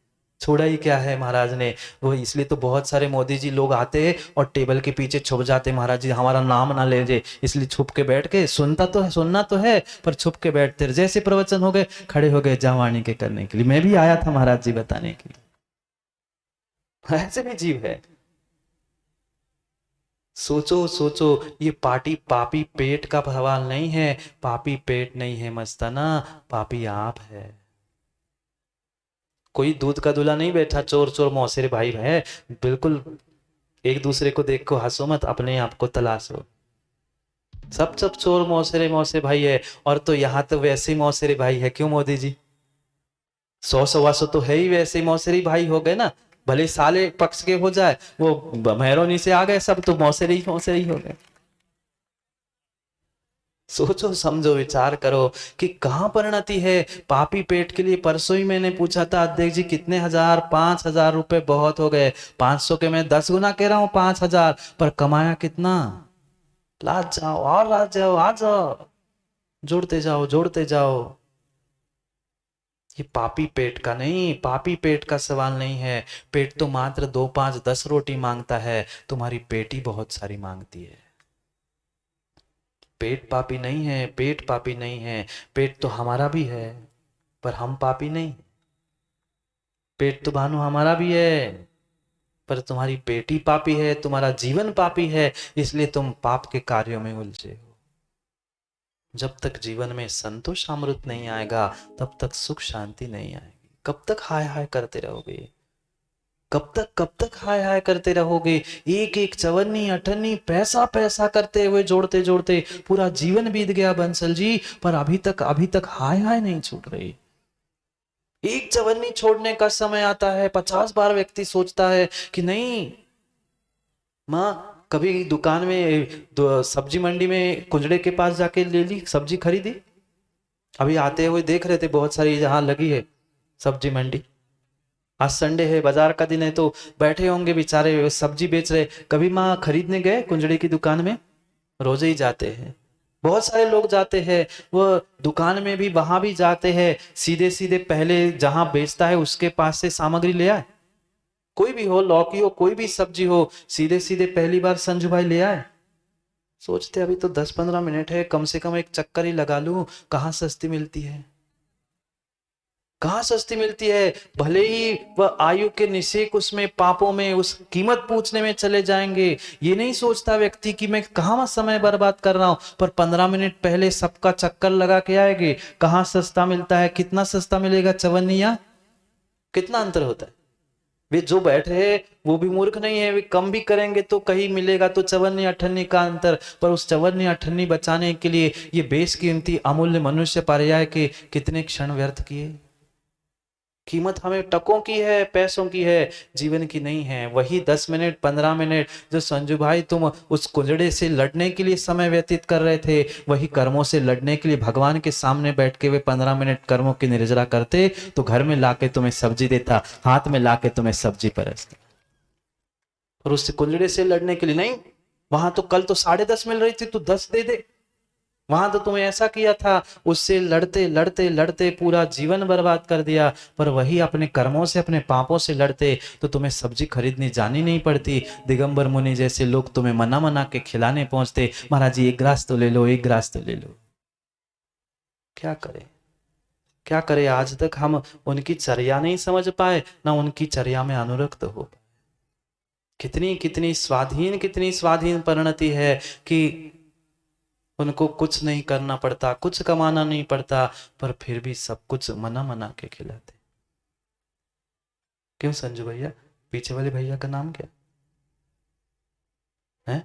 छोड़ा ही क्या है महाराज ने। वो इसलिए तो बहुत सारे मोदी जी लोग आते हैं और टेबल के पीछे छुप जाते, महाराज जी हमारा नाम ना ले जाए, इसलिए छुप के बैठ के सुनता तो है, सुनना तो है, पर छुप के बैठते रहे। जैसे प्रवचन हो गए, खड़े हो गए जवानी के करने के लिए। मैं भी आया था महाराज जी बताने के लिए, ऐसे भी जीव है। सोचो सोचो, ये पापी पेट का सवाल नहीं है, पापी पेट नहीं है मस्ताना, पापी आप है। कोई दूध का दूल्हा नहीं बैठा, चोर चोर मौसेरे भाई है, बिल्कुल एक दूसरे को देख को हंसो मत, अपने आप को तलाशो। सब सब चोर मौसेरे मौसे भाई है, और तो यहाँ तो वैसे ही मौसेरे भाई है। क्यों मोदी जी? 100-125 तो है ही, वैसे ही मौसेरी भाई हो गए ना, भले साले पक्ष के हो जाए, वो मेहरोनी से आ गए सब, तो मौसेरे ही हो गए। सोचो समझो विचार करो कि कहां परिणति है पापी पेट के लिए। परसों ही मैंने पूछा था अध्यक्ष जी कितने हजार, 5,000 रुपए बहुत हो गए। 500 के मैं 10 गुना कह रहा हूं, 5,000, पर कमाया कितना? लाज जाओ और लाज जाओ, आ जाओ, जोड़ते जाओ जोड़ते जाओ। ये पापी पेट का नहीं, पापी पेट का सवाल नहीं है। पेट तो मात्र 2, 5, 10 रोटी मांगता है, तुम्हारी पेटी बहुत सारी मांगती है। पेट पापी नहीं है, पेट पापी नहीं है, पेट तो हमारा भी है, पर हम पापी नहीं। पेट तो भानु हमारा भी है, पर तुम्हारी बेटी पापी है, तुम्हारा जीवन पापी है, इसलिए तुम पाप के कार्यों में उलझे हो। जब तक जीवन में संतोष अमृत नहीं आएगा, तब तक सुख शांति नहीं आएगी। कब तक हाय हाय करते रहोगे? कब तक हाय हाय करते रहोगे? एक एक चवन्नी अठन्नी पैसा पैसा करते हुए जोड़ते जोड़ते पूरा जीवन बीत गया बंसल जी, पर अभी तक हाय हाय नहीं छूट रही। एक चवन्नी छोड़ने का समय आता है, 50 बार व्यक्ति सोचता है कि नहीं माँ, कभी दुकान में सब्जी मंडी में कुंजड़े के पास जाके ले ली, सब्जी खरीदी। अभी आते हुए देख रहे थे बहुत सारी जहां लगी है सब्जी मंडी। आज संडे है, बाजार का दिन है, तो बैठे होंगे बेचारे सब्जी बेच रहे। कभी माँ खरीदने गए कुंजड़े की दुकान में? रोज ही जाते हैं, बहुत सारे लोग जाते हैं। वो दुकान में भी वहां भी जाते हैं, सीधे सीधे पहले जहां बेचता है उसके पास से सामग्री ले आए, कोई भी हो, लौकी हो, कोई भी सब्जी हो, सीधे सीधे पहली बार संजू भाई ले आए, सोचते अभी तो 10-15 मिनट है, कम से कम एक चक्कर ही लगा लूं, कहाँ सस्ती मिलती है, कहाँ सस्ती मिलती है। भले ही वह आयु के निषेक उसमें पापों में उस कीमत पूछने में चले जाएंगे, ये नहीं सोचता व्यक्ति कि मैं कहाँ समय बर्बाद कर रहा हूं, पर 15 मिनट पहले सबका चक्कर लगा के आएंगे, कहाँ सस्ता मिलता है, कितना सस्ता मिलेगा चवन्निया, कितना अंतर होता है। वे जो बैठे हैं वो भी मूर्ख नहीं है, वे कम भी करेंगे तो कहीं मिलेगा तो चवन्नी अठन्नी का अंतर, पर उस चवन्नी अठन्नी बचाने के लिए ये बेशकीमती अमूल्य मनुष्य पर्याय के कितने क्षण व्यर्थ किए। कीमत हमें टकों की है, पैसों की है, जीवन की नहीं है। वही 10 मिनट 15 मिनट जो संजू भाई तुम उस कुंजड़े से लड़ने के लिए समय व्यतीत कर रहे थे, वही कर्मों से लड़ने के लिए भगवान के सामने बैठ के वे 15 मिनट कर्मों की निर्जरा करते तो घर में लाके तुम्हें सब्जी देता, हाथ में लाके तुम्हें सब्जी परसता। और उससे कुंजड़े से लड़ने के लिए नहीं, वहां तो कल तो 10.5 मिल रही थी, तू 10 दे दे, वहां तो तुम्हें ऐसा किया था, उससे लड़ते लड़ते लड़ते पूरा जीवन बर्बाद कर दिया। पर वही अपने कर्मों से अपने पापों से लड़ते तो तुम्हें सब्जी खरीदनी जानी नहीं पड़ती। दिगंबर मुनि जैसे लोग तुम्हें मना मना के खिलाने पहुंचते, महाराज जी 1 गिलास तो ले लो, 1 गिलास तो ले लो। क्या करें, क्या करें, आज तक हम उनकी चर्या नहीं समझ पाए, ना उनकी चर्या में अनुरक्त हो। कितनी कितनी स्वाधीन परिणति है कि उनको कुछ नहीं करना पड़ता, कुछ कमाना नहीं पड़ता, पर फिर भी सब कुछ मना मना के खिलाते। क्यों संजू भैया, पीछे वाले भैया का नाम क्या है?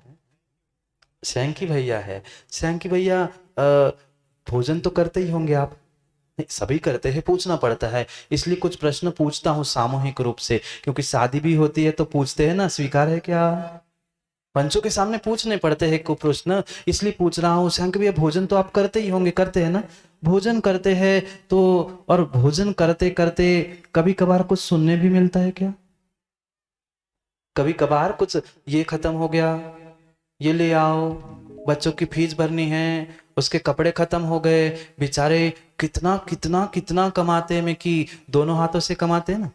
सैंकी भैया है। सैंकी भैया भोजन तो करते ही होंगे आप? नहीं, सभी करते हैं, पूछना पड़ता है, इसलिए कुछ प्रश्न पूछता हूं सामूहिक रूप से, क्योंकि शादी भी होती है तो पूछते हैं ना, स्वीकार है क्या? पंचों के सामने पूछने पड़ते हैं को प्रश्न, इसलिए पूछ रहा हूँ। शंकर भैया भोजन तो आप करते ही होंगे, करते हैं ना? भोजन करते हैं तो, और भोजन करते करते कभी कभार कुछ सुनने भी मिलता है क्या? कभी कभार कुछ, ये खत्म हो गया, ये ले आओ, बच्चों की फीस भरनी है, उसके कपड़े खत्म हो गए, बेचारे कितना कितना कितना कमाते हैं, में कि दोनों हाथों से कमाते हैं ना,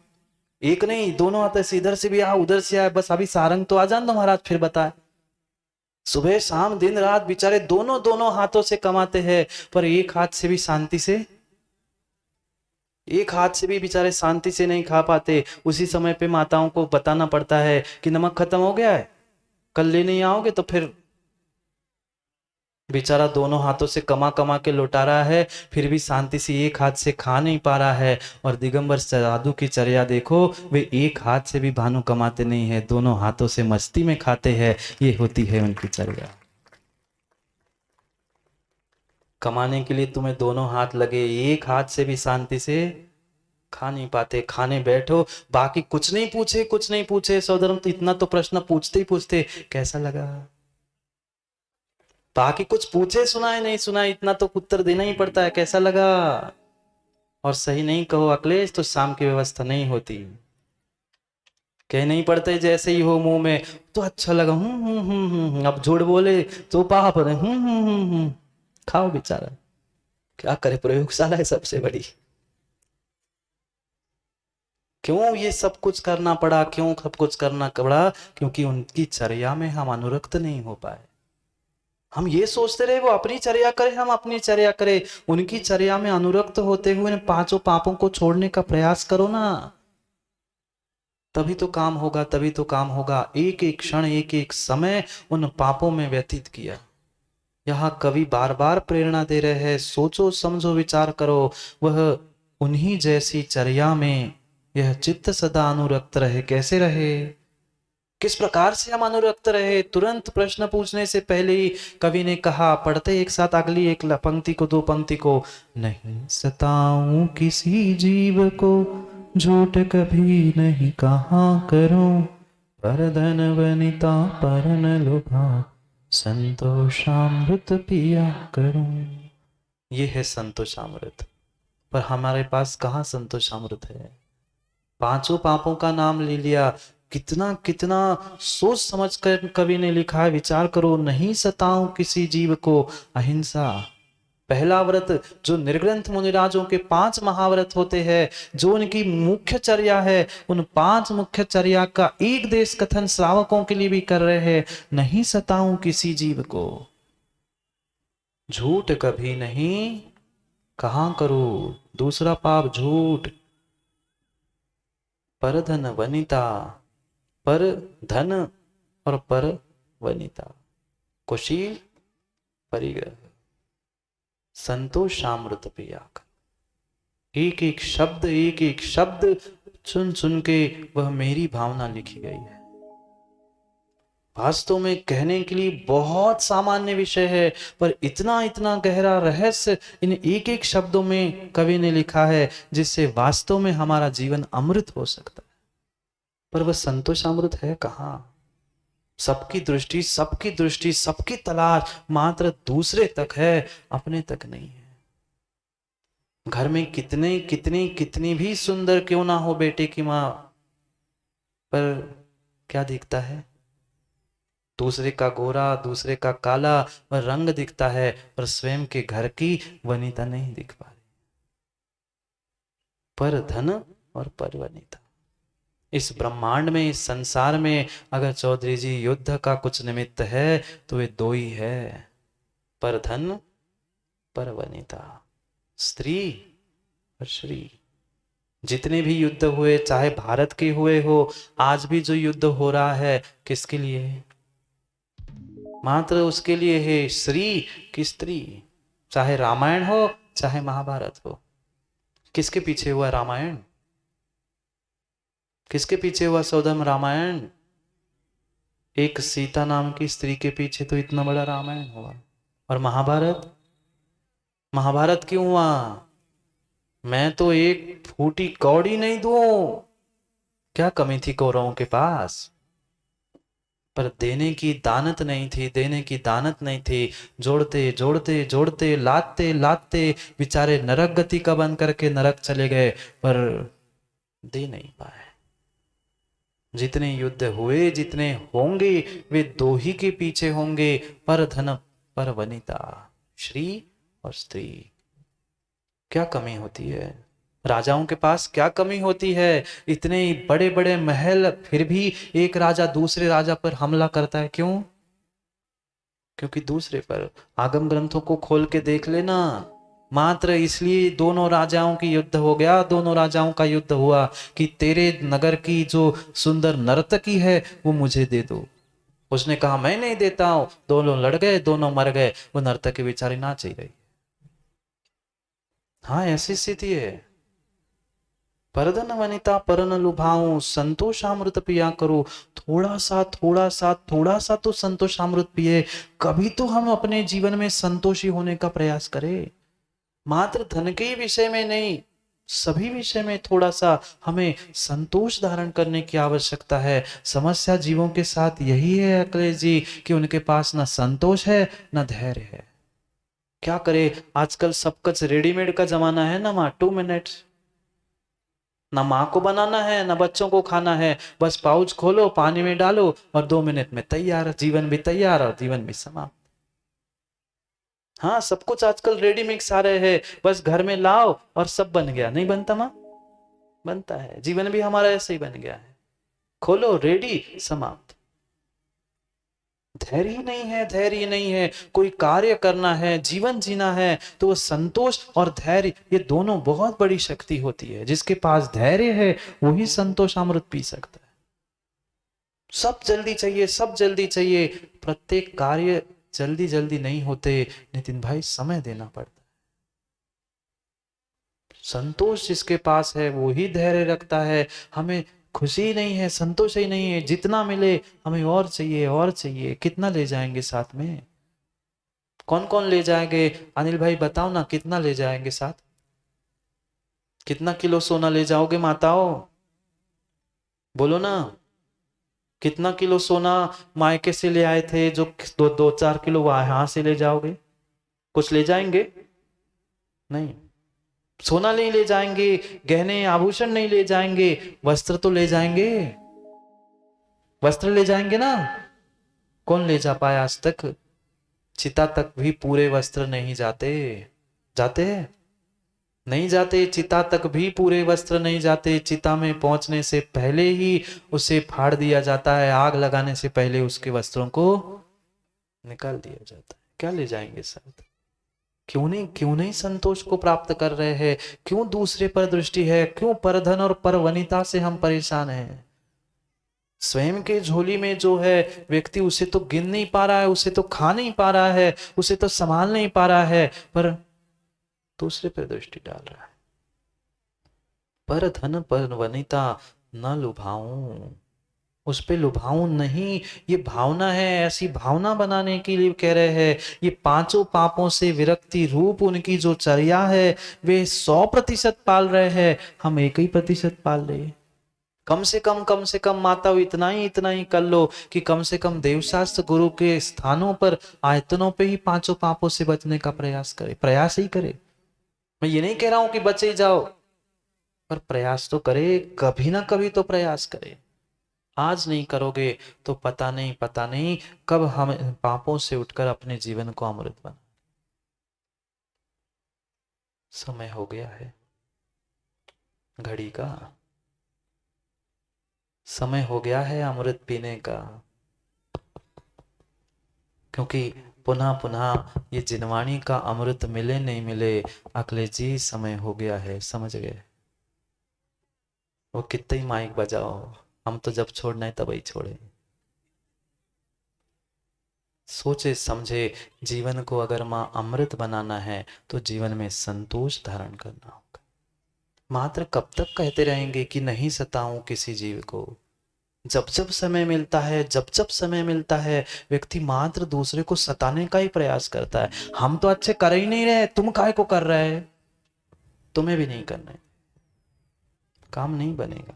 एक नहीं दोनों हाथों से, इधर से भी आ उधर से आए, बस अभी सारंग तो आ जान दो महाराज फिर बताए। सुबह शाम दिन रात बेचारे दोनों दोनों हाथों से कमाते हैं, पर एक हाथ से भी शांति से, एक हाथ से भी बेचारे शांति से नहीं खा पाते। उसी समय पे माताओं को बताना पड़ता है कि नमक खत्म हो गया है, कल ले नहीं आओगे, तो फिर बेचारा दोनों हाथों से कमा कमा के लौटा रहा है, फिर भी शांति से एक हाथ से खा नहीं पा रहा है। और दिगंबर साधु की चर्या देखो, वे एक हाथ से भी भानु कमाते नहीं है, दोनों हाथों से मस्ती में खाते हैं, ये होती है उनकी चर्या। कमाने के लिए तुम्हें दोनों हाथ लगे, एक हाथ से भी शांति से खा नहीं पाते। खाने बैठो, बाकी कुछ नहीं पूछे, कुछ नहीं पूछे, सौधर्म तो इतना तो प्रश्न पूछते ही पूछते, कैसा लगा, बाकी कुछ पूछे सुनाए नहीं सुनाए, इतना तो उत्तर देना ही पड़ता है, कैसा लगा। और सही नहीं कहो अखिलेश तो शाम की व्यवस्था नहीं होती, कह नहीं पड़ते, जैसे ही हो मुंह में तो अच्छा लगा, अब झूठ बोले तो पाप रहे, खाओ बेचारा, क्या करे, प्रयोगशाला है सबसे बड़ी। क्यों ये सब कुछ करना पड़ा, क्यों सब कुछ करना पड़ा? क्योंकि उनकी चर्या में हम अनुरक्त नहीं हो पाए। हम ये सोचते रहे वो अपनी चर्या करे, हम अपनी चर्या करे, उनकी चर्या में अनुरक्त होते हुए पांचों पापों को छोड़ने का प्रयास करो ना, तभी तो काम होगा, तभी तो काम होगा। एक एक क्षण एक एक समय उन पापों में व्यतीत किया। यहाँ कवि बार बार प्रेरणा दे रहे हैं, सोचो समझो विचार करो, वह उन्हीं जैसी चर्या में यह चित्त सदा अनुरक्त रहे। कैसे रहे, किस प्रकार से हम अनुरक्त रहे? तुरंत प्रश्न पूछने से पहले ही कवि ने कहा, पढ़ते एक साथ अगली एक पंक्ति को, 2 पंक्ति को, नहीं सताऊं किसी जीव को, झूठ कभी नहीं कहा करूं, पर धन वनिता पर न लुभा, संतोषामृत पिया करूं। ये है संतोषामृत, पर हमारे पास कहाँ संतोषामृत है? पांचों पापों का नाम ले लिया, कितना कितना सोच समझ कर कवि ने लिखा है, विचार करो। नहीं सताऊं किसी जीव को, अहिंसा, पहला व्रत जो निर्ग्रंथ मुनिराजों के 5 महाव्रत होते हैं, जो उनकी मुख्य चर्या है, उन 5 मुख्य चर्या का एक देश कथन श्रावकों के लिए भी कर रहे हैं। नहीं सताऊं किसी जीव को, झूठ कभी नहीं कहां करूं। दूसरा पाप झूठ। पर धन वनिता, पर धन और पर वनिता, कुशील परिग्रह, संतोषामृत पिया। एक एक शब्द सुन सुन के वह मेरी भावना लिखी गई है। वास्तव में कहने के लिए बहुत सामान्य विषय है, पर इतना इतना गहरा रहस्य इन एक एक शब्दों में कवि ने लिखा है, जिससे वास्तव में हमारा जीवन अमृत हो सकता है। पर वह संतोष अमृत है कहाँ? सबकी दृष्टि सबकी तलाश मात्र दूसरे तक है, अपने तक नहीं है। घर में कितनी भी सुंदर क्यों ना हो बेटे की मां, पर क्या दिखता है? दूसरे का गोरा, दूसरे का काला वह रंग दिखता है, पर स्वयं के घर की वनिता नहीं दिख पा रही। पर धन और पर वनिता, इस ब्रह्मांड में, इस संसार में अगर चौधरी जी युद्ध का कुछ निमित्त है तो वे दो ही है, पर धन पर वनिता, स्त्री और श्री। जितने भी युद्ध हुए, चाहे भारत के हुए हो, आज भी जो युद्ध हो रहा है किसके लिए है? मात्र उसके लिए है, श्री की स्त्री। चाहे रामायण हो चाहे महाभारत हो, किसके पीछे हुआ रामायण? किसके पीछे हुआ सौदम रामायण? एक सीता नाम की स्त्री के पीछे तो इतना बड़ा रामायण हुआ। और महाभारत, महाभारत क्यों हुआ? मैं तो एक फूटी कौड़ी नहीं दूं। क्या कमी थी कौरवों के पास? पर देने की दानत नहीं थी, देने की दानत नहीं थी। जोड़ते जोड़ते जोड़ते, लाते लाते बेचारे नरक गति का बन करके नरक चले गए, पर दे नहीं पाए। जितने युद्ध हुए, जितने होंगे, वे दो ही के पीछे होंगे, पर धन पर वनिता, श्री और स्त्री। क्या कमी होती है राजाओं के पास? क्या कमी होती है? इतने बड़े बड़े महल, फिर भी एक राजा दूसरे राजा पर हमला करता है। क्यों? क्योंकि दूसरे पर। आगम ग्रंथों को खोल के देख लेना, मात्र इसलिए दोनों राजाओं की युद्ध हो गया, दोनों राजाओं का युद्ध हुआ कि तेरे नगर की जो सुंदर नर्तकी है वो मुझे दे दो। उसने कहा मैं नहीं देता हूं, दोनों लड़ गए, दोनों मर गए, वो नर्तकी बेचारी नाच ही रही। हाँ, ऐसी स्थिति है। परधन वनिता परन लुभाऊं, संतोषामृत पिया करो। थोड़ा सा तो संतोषामृत पिए। कभी तो हम अपने जीवन में संतोषी होने का प्रयास करें। मात्र धन के विषय में नहीं, सभी विषय में थोड़ा सा हमें संतोष धारण करने की आवश्यकता है। समस्या जीवों के साथ यही है अखिलेश जी, कि उनके पास ना संतोष है ना धैर्य है। क्या करे, आजकल सब कुछ रेडीमेड का जमाना है ना माँ। 2 मिनट्स, ना माँ को बनाना है ना बच्चों को खाना है, बस पाउच खोलो, पानी में डालो और 2 मिनट में तैयार, जीवन भी तैयार और जीवन भी समाप्त। हाँ, सब कुछ आजकल रेडी मिक्स आ रहे हैं, बस घर में लाओ और सब बन गया। नहीं बनता माँ? बनता है। जीवन भी हमारा ऐसे ही बन गया है, खोलो रेडी समाप्त। धैर्य नहीं है। कोई कार्य करना है, जीवन जीना है, तो वो संतोष और धैर्य, ये दोनों बहुत बड़ी शक्ति होती है। जिसके पास धैर्य है वही संतोष अमृत पी सकता है। सब जल्दी चाहिए। प्रत्येक कार्य जल्दी जल्दी नहीं होते नितिन भाई, समय देना पड़ता है। संतोष जिसके पास है वो ही धैर्य रखता है। हमें खुशी नहीं है, संतोष ही नहीं है, जितना मिले हमें और चाहिए। कितना ले जाएंगे साथ में? कौन कौन ले जाएंगे? अनिल भाई बताओ ना, कितना ले जाएंगे साथ? कितना किलो सोना ले जाओगे माताओं? बोलो ना, कितना किलो सोना मायके से ले आए थे जो 2-4 किलो यहां से ले जाओगे? कुछ ले जाएंगे? नहीं, सोना नहीं ले जाएंगे, गहने आभूषण नहीं ले जाएंगे, वस्त्र तो ले जाएंगे। वस्त्र ले जाएंगे ना। कौन ले जा पाया आज तक? चिता तक भी पूरे वस्त्र नहीं जाते। जाते हैं? नहीं जाते। चिता तक भी पूरे वस्त्र नहीं जाते। चिता में पहुंचने से पहले ही उसे फाड़ दिया जाता है, आग लगाने से पहले उसके वस्त्रों को निकाल दिया जाता है। क्या ले जाएंगे साथ? क्यों नहीं संतोष को प्राप्त कर रहे हैं? क्यों दूसरे पर दृष्टि है? क्यों परधन और परवनिता से हम परेशान हैं? स्वयं के झोली में जो है व्यक्ति, उसे तो गिन नहीं पा रहा है, उसे तो खा नहीं पा रहा है, उसे तो संभाल नहीं पा रहा है, पर दूसरे पर दृष्टि डाल रहा है। पर धन पर वनिता न लुभाऊं, उस पे लुभाऊं नहीं। ये भावना है, ऐसी भावना बनाने के लिए कह रहे हैं। ये पांचों पापों से विरक्ति रूप उनकी जो चर्या है, वे 100% पाल रहे हैं, हम 1% पाल रहे हैं। कम से कम माता इतना ही कर लो कि कम से कम देवशास्त्र गुरु के स्थानों पर, आयतनों पे ही पांचों पापों से बचने का प्रयास करे। प्रयास ही करे। मैं ये नहीं कह रहा हूं कि बचे ही जाओ, पर प्रयास तो करे, कभी ना कभी तो प्रयास करे। आज नहीं करोगे तो पता नहीं कब हम पापों से उठकर अपने जीवन को अमृत बना। समय हो गया है, घड़ी का समय हो गया है अमृत पीने का, क्योंकि पुनः पुनः ये जिनवाणी का अमृत मिले नहीं मिले, अगले जी समय हो गया है। समझ गए? वो कितना ही माइक बजाओ, हम तो जब छोड़ना है तब ही छोड़े। सोचे समझे, जीवन को अगर माँ अमृत बनाना है तो जीवन में संतोष धारण करना होगा। मात्र कब तक कहते रहेंगे कि नहीं सताऊं किसी जीव को? जब जब समय मिलता है, जब समय मिलता है, व्यक्ति मात्र दूसरे को सताने का ही प्रयास करता है। हम तो अच्छे कर ही नहीं रहे, तुम काहे को कर रहे हैं? तुम्हें भी नहीं करना है, काम नहीं बनेगा।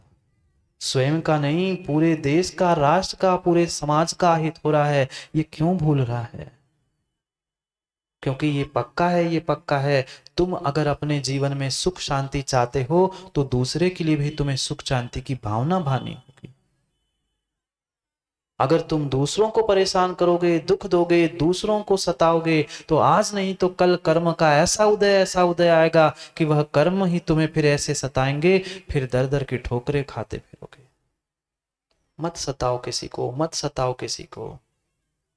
स्वयं का नहीं, पूरे देश का, राष्ट्र का, पूरे समाज का हित हो रहा है, ये क्यों भूल रहा है? क्योंकि ये पक्का है, तुम अगर अपने जीवन में सुख शांति चाहते हो तो दूसरे के लिए भी तुम्हें सुख शांति की भावना भानी होगी। अगर तुम दूसरों को परेशान करोगे, दुख दोगे, दूसरों को सताओगे, तो आज नहीं तो कल कर्म का ऐसा उदय आएगा कि वह कर्म ही तुम्हें फिर ऐसे सताएंगे, फिर दर दर की ठोकरें खाते फिरोगे। मत सताओ किसी को, मत सताओ किसी को,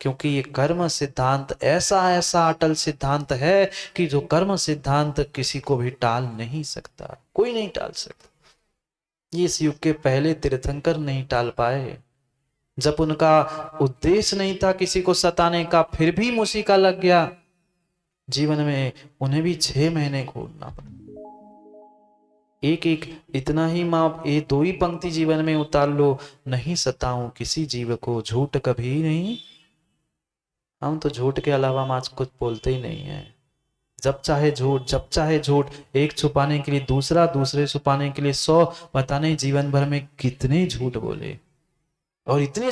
क्योंकि ये कर्म सिद्धांत ऐसा अटल सिद्धांत है कि जो कर्म सिद्धांत किसी को भी टाल नहीं सकता, कोई नहीं टाल सकता। ये इस युग के पहले तीर्थंकर नहीं टाल पाए। जब उनका उद्देश्य नहीं था किसी को सताने का, फिर भी मुसीका लग गया जीवन में, उन्हें भी 6 महीने घूरना पड़ा। एक इतना ही माँ, ये 2 ही पंक्ति जीवन में उतार लो, नहीं सताऊं किसी जीव को, झूठ कभी नहीं। हम तो झूठ के अलावा आज कुछ बोलते ही नहीं है। जब चाहे झूठ, एक छुपाने के लिए दूसरा, दूसरे छुपाने के लिए 100, पता नहीं जीवन भर में कितने झूठ बोले। और इतनी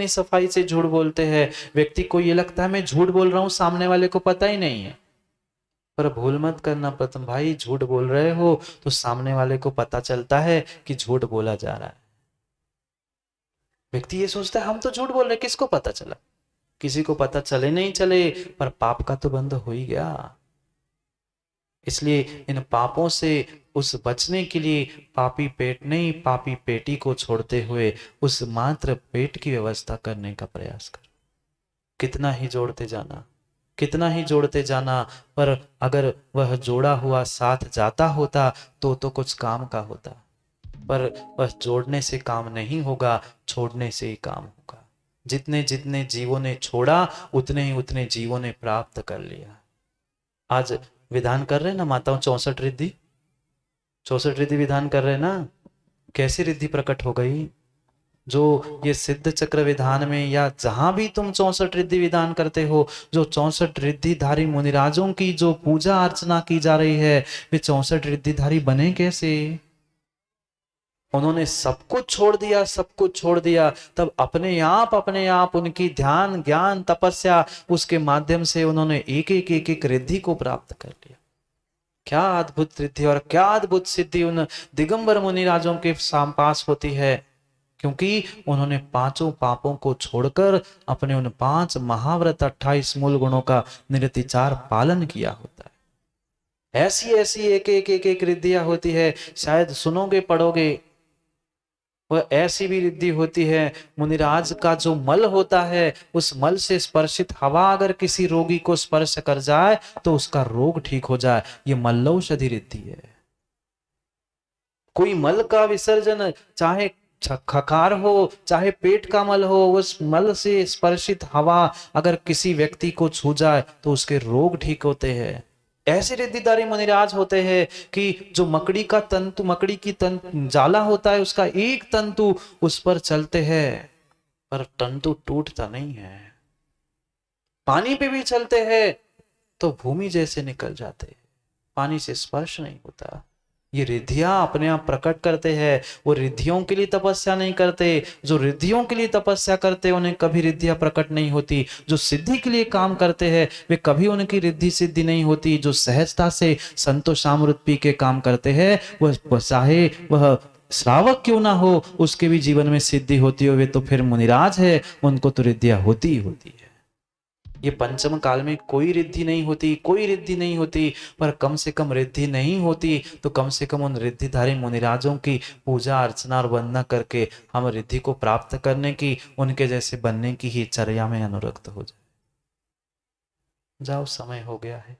सफाई से झूठ बोलते हैं, व्यक्ति को ये लगता है मैं झूठ बोल रहा हूं, सामने वाले को पता ही नहीं है। पर भूल मत करना प्रथम भाई, झूठ बोल रहे हो तो सामने वाले को पता चलता है कि झूठ बोला जा रहा है। व्यक्ति ये सोचता है हम तो झूठ बोल रहे, किसको पता चला? किसी को पता चले नहीं चले, पर पाप का तो बंध हो ही गया। इसलिए इन पापों से उस बचने के लिए पापी पेट नहीं, पापी पेटी को छोड़ते हुए उस मात्र पेट की व्यवस्था करने का प्रयास कर। कितना ही जोड़ते जाना, पर अगर वह जोड़ा हुआ साथ जाता होता तो कुछ काम का होता, पर वह जोड़ने से काम नहीं होगा, छोड़ने से ही काम होगा। जितने जीवों ने छोड़ा, उतने जीवों ने प्राप्त कर लिया। आज विधान कर रहे ना माताओं, 64 रिद्धि विधान कर रहे ना। कैसी रिद्धि प्रकट हो गई? जो ये सिद्ध चक्र विधान में या जहां भी तुम 64 रिद्धि विधान करते हो, जो 64 रिद्धिधारी मुनिराजों की जो पूजा अर्चना की जा रही है, वे 64 रिद्धिधारी बने कैसे? उन्होंने सब कुछ छोड़ दिया, तब अपने आप उनकी ध्यान, ज्ञान, तपस्या, उसके माध्यम से उन्होंने एक रिद्धि को प्राप्त कर लिया। क्या अद्भुत रिद्धि और क्या अद्भुत सिद्धि उन दिगंबर मुनिराजों के पास होती है, क्योंकि उन्होंने 5 पापों को छोड़कर अपने उन 5 महाव्रत 28 मूल गुणों का निरतिचार पालन किया होता है। ऐसी ऐसी एक एक एक एक रिद्धियां होती है, शायद सुनोगे पढ़ोगे। वह ऐसी भी रिद्धि होती है, मुनिराज का जो मल होता है, उस मल से स्पर्शित हवा अगर किसी रोगी को स्पर्श कर जाए तो उसका रोग ठीक हो जाए। ये मल्लौषधि रिद्धि है। कोई मल का विसर्जन, चाहे खकार हो चाहे पेट का मल हो, उस मल से स्पर्शित हवा अगर किसी व्यक्ति को छू जाए तो उसके रोग ठीक होते हैं। ऐसे रिद्धिधारी मुनिराज होते हैं कि जो मकड़ी का तंतु, मकड़ी की तंतु जाला होता है, उसका एक तंतु उस पर चलते हैं पर तंतु टूटता नहीं है। पानी पे भी चलते हैं तो भूमि जैसे निकल जाते हैं, पानी से स्पर्श नहीं होता। ये रिद्धियां अपने आप प्रकट करते हैं। वो रिद्धियों के लिए तपस्या नहीं करते। जो रिद्धियों के लिए तपस्या करते उन्हें कभी रिद्धियां प्रकट नहीं होती। जो सिद्धि के लिए काम करते हैं वे कभी उनकी रिद्धि सिद्धि नहीं होती। जो सहजता से संतोषामृत पी के काम करते हैं, वह चाहे वह श्रावक क्यों ना हो, उसके भी जीवन में सिद्धि होती हो, वे तो फिर मुनिराज है, उनको तो रिद्धियां होती ही होती है। ये पंचम काल में कोई रिद्धि नहीं होती, कोई रिद्धि नहीं होती, पर कम से कम रिद्धि नहीं होती तो कम से कम उन रिद्धिधारी मुनिराजों की पूजा अर्चना और वंदना करके हम रिद्धि को प्राप्त करने की, उनके जैसे बनने की ही चर्या में अनुरक्त हो जाए। जाओ, समय हो गया है।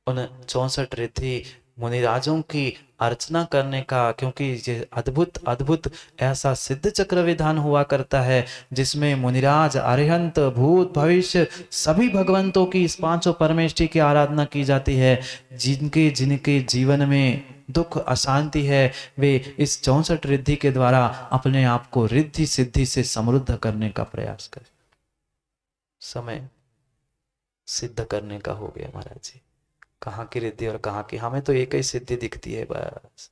उन 64 रिद्धि मुनिराजों की अर्चना करने का, क्योंकि ये अद्भुत अद्भुत ऐसा सिद्ध चक्र विधान हुआ करता है जिसमें मुनिराज, अरिहंत, भूत, भविष्य सभी भगवंतों की, इस पांचों परमेष्टि की आराधना की जाती है। जिनके जिनके जीवन में दुख अशांति है, वे इस 64 रिद्धि के द्वारा अपने आप को रिद्धि सिद्धि से समृद्ध करने का प्रयास करें। समय सिद्ध करने का हो गया महाराज जी। कहाँ की रिद्धि और कहाँ की, हमें तो एक ही सिद्धि दिखती है, बस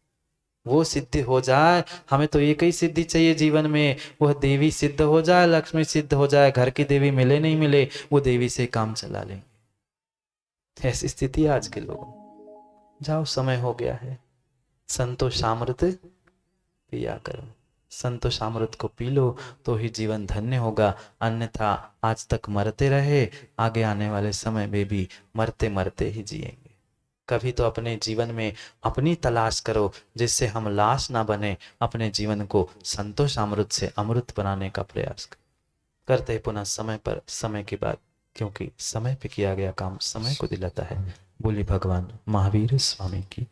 वो सिद्धि हो जाए। हमें तो एक ही सिद्धि चाहिए जीवन में, वह देवी सिद्ध हो जाए, लक्ष्मी सिद्ध हो जाए। घर की देवी मिले नहीं मिले, वो देवी से काम चला लेंगे। ऐसी स्थिति है आज के लोगों। जाओ, समय हो गया है। संतोषामृत पिया करो, संतोषामृत को पी लो तो ही जीवन धन्य होगा। अन्यथा आज तक मरते रहे, आगे आने वाले समय में भी मरते मरते ही जिएंगे। कभी तो अपने जीवन में अपनी तलाश करो जिससे हम लाश ना बने, अपने जीवन को संतोषामृत से अमृत बनाने का प्रयास करो। करते हैं पुनः समय पर, समय के बाद, क्योंकि समय पे किया गया काम समय को दिलाता है। बोली भगवान महावीर स्वामी की।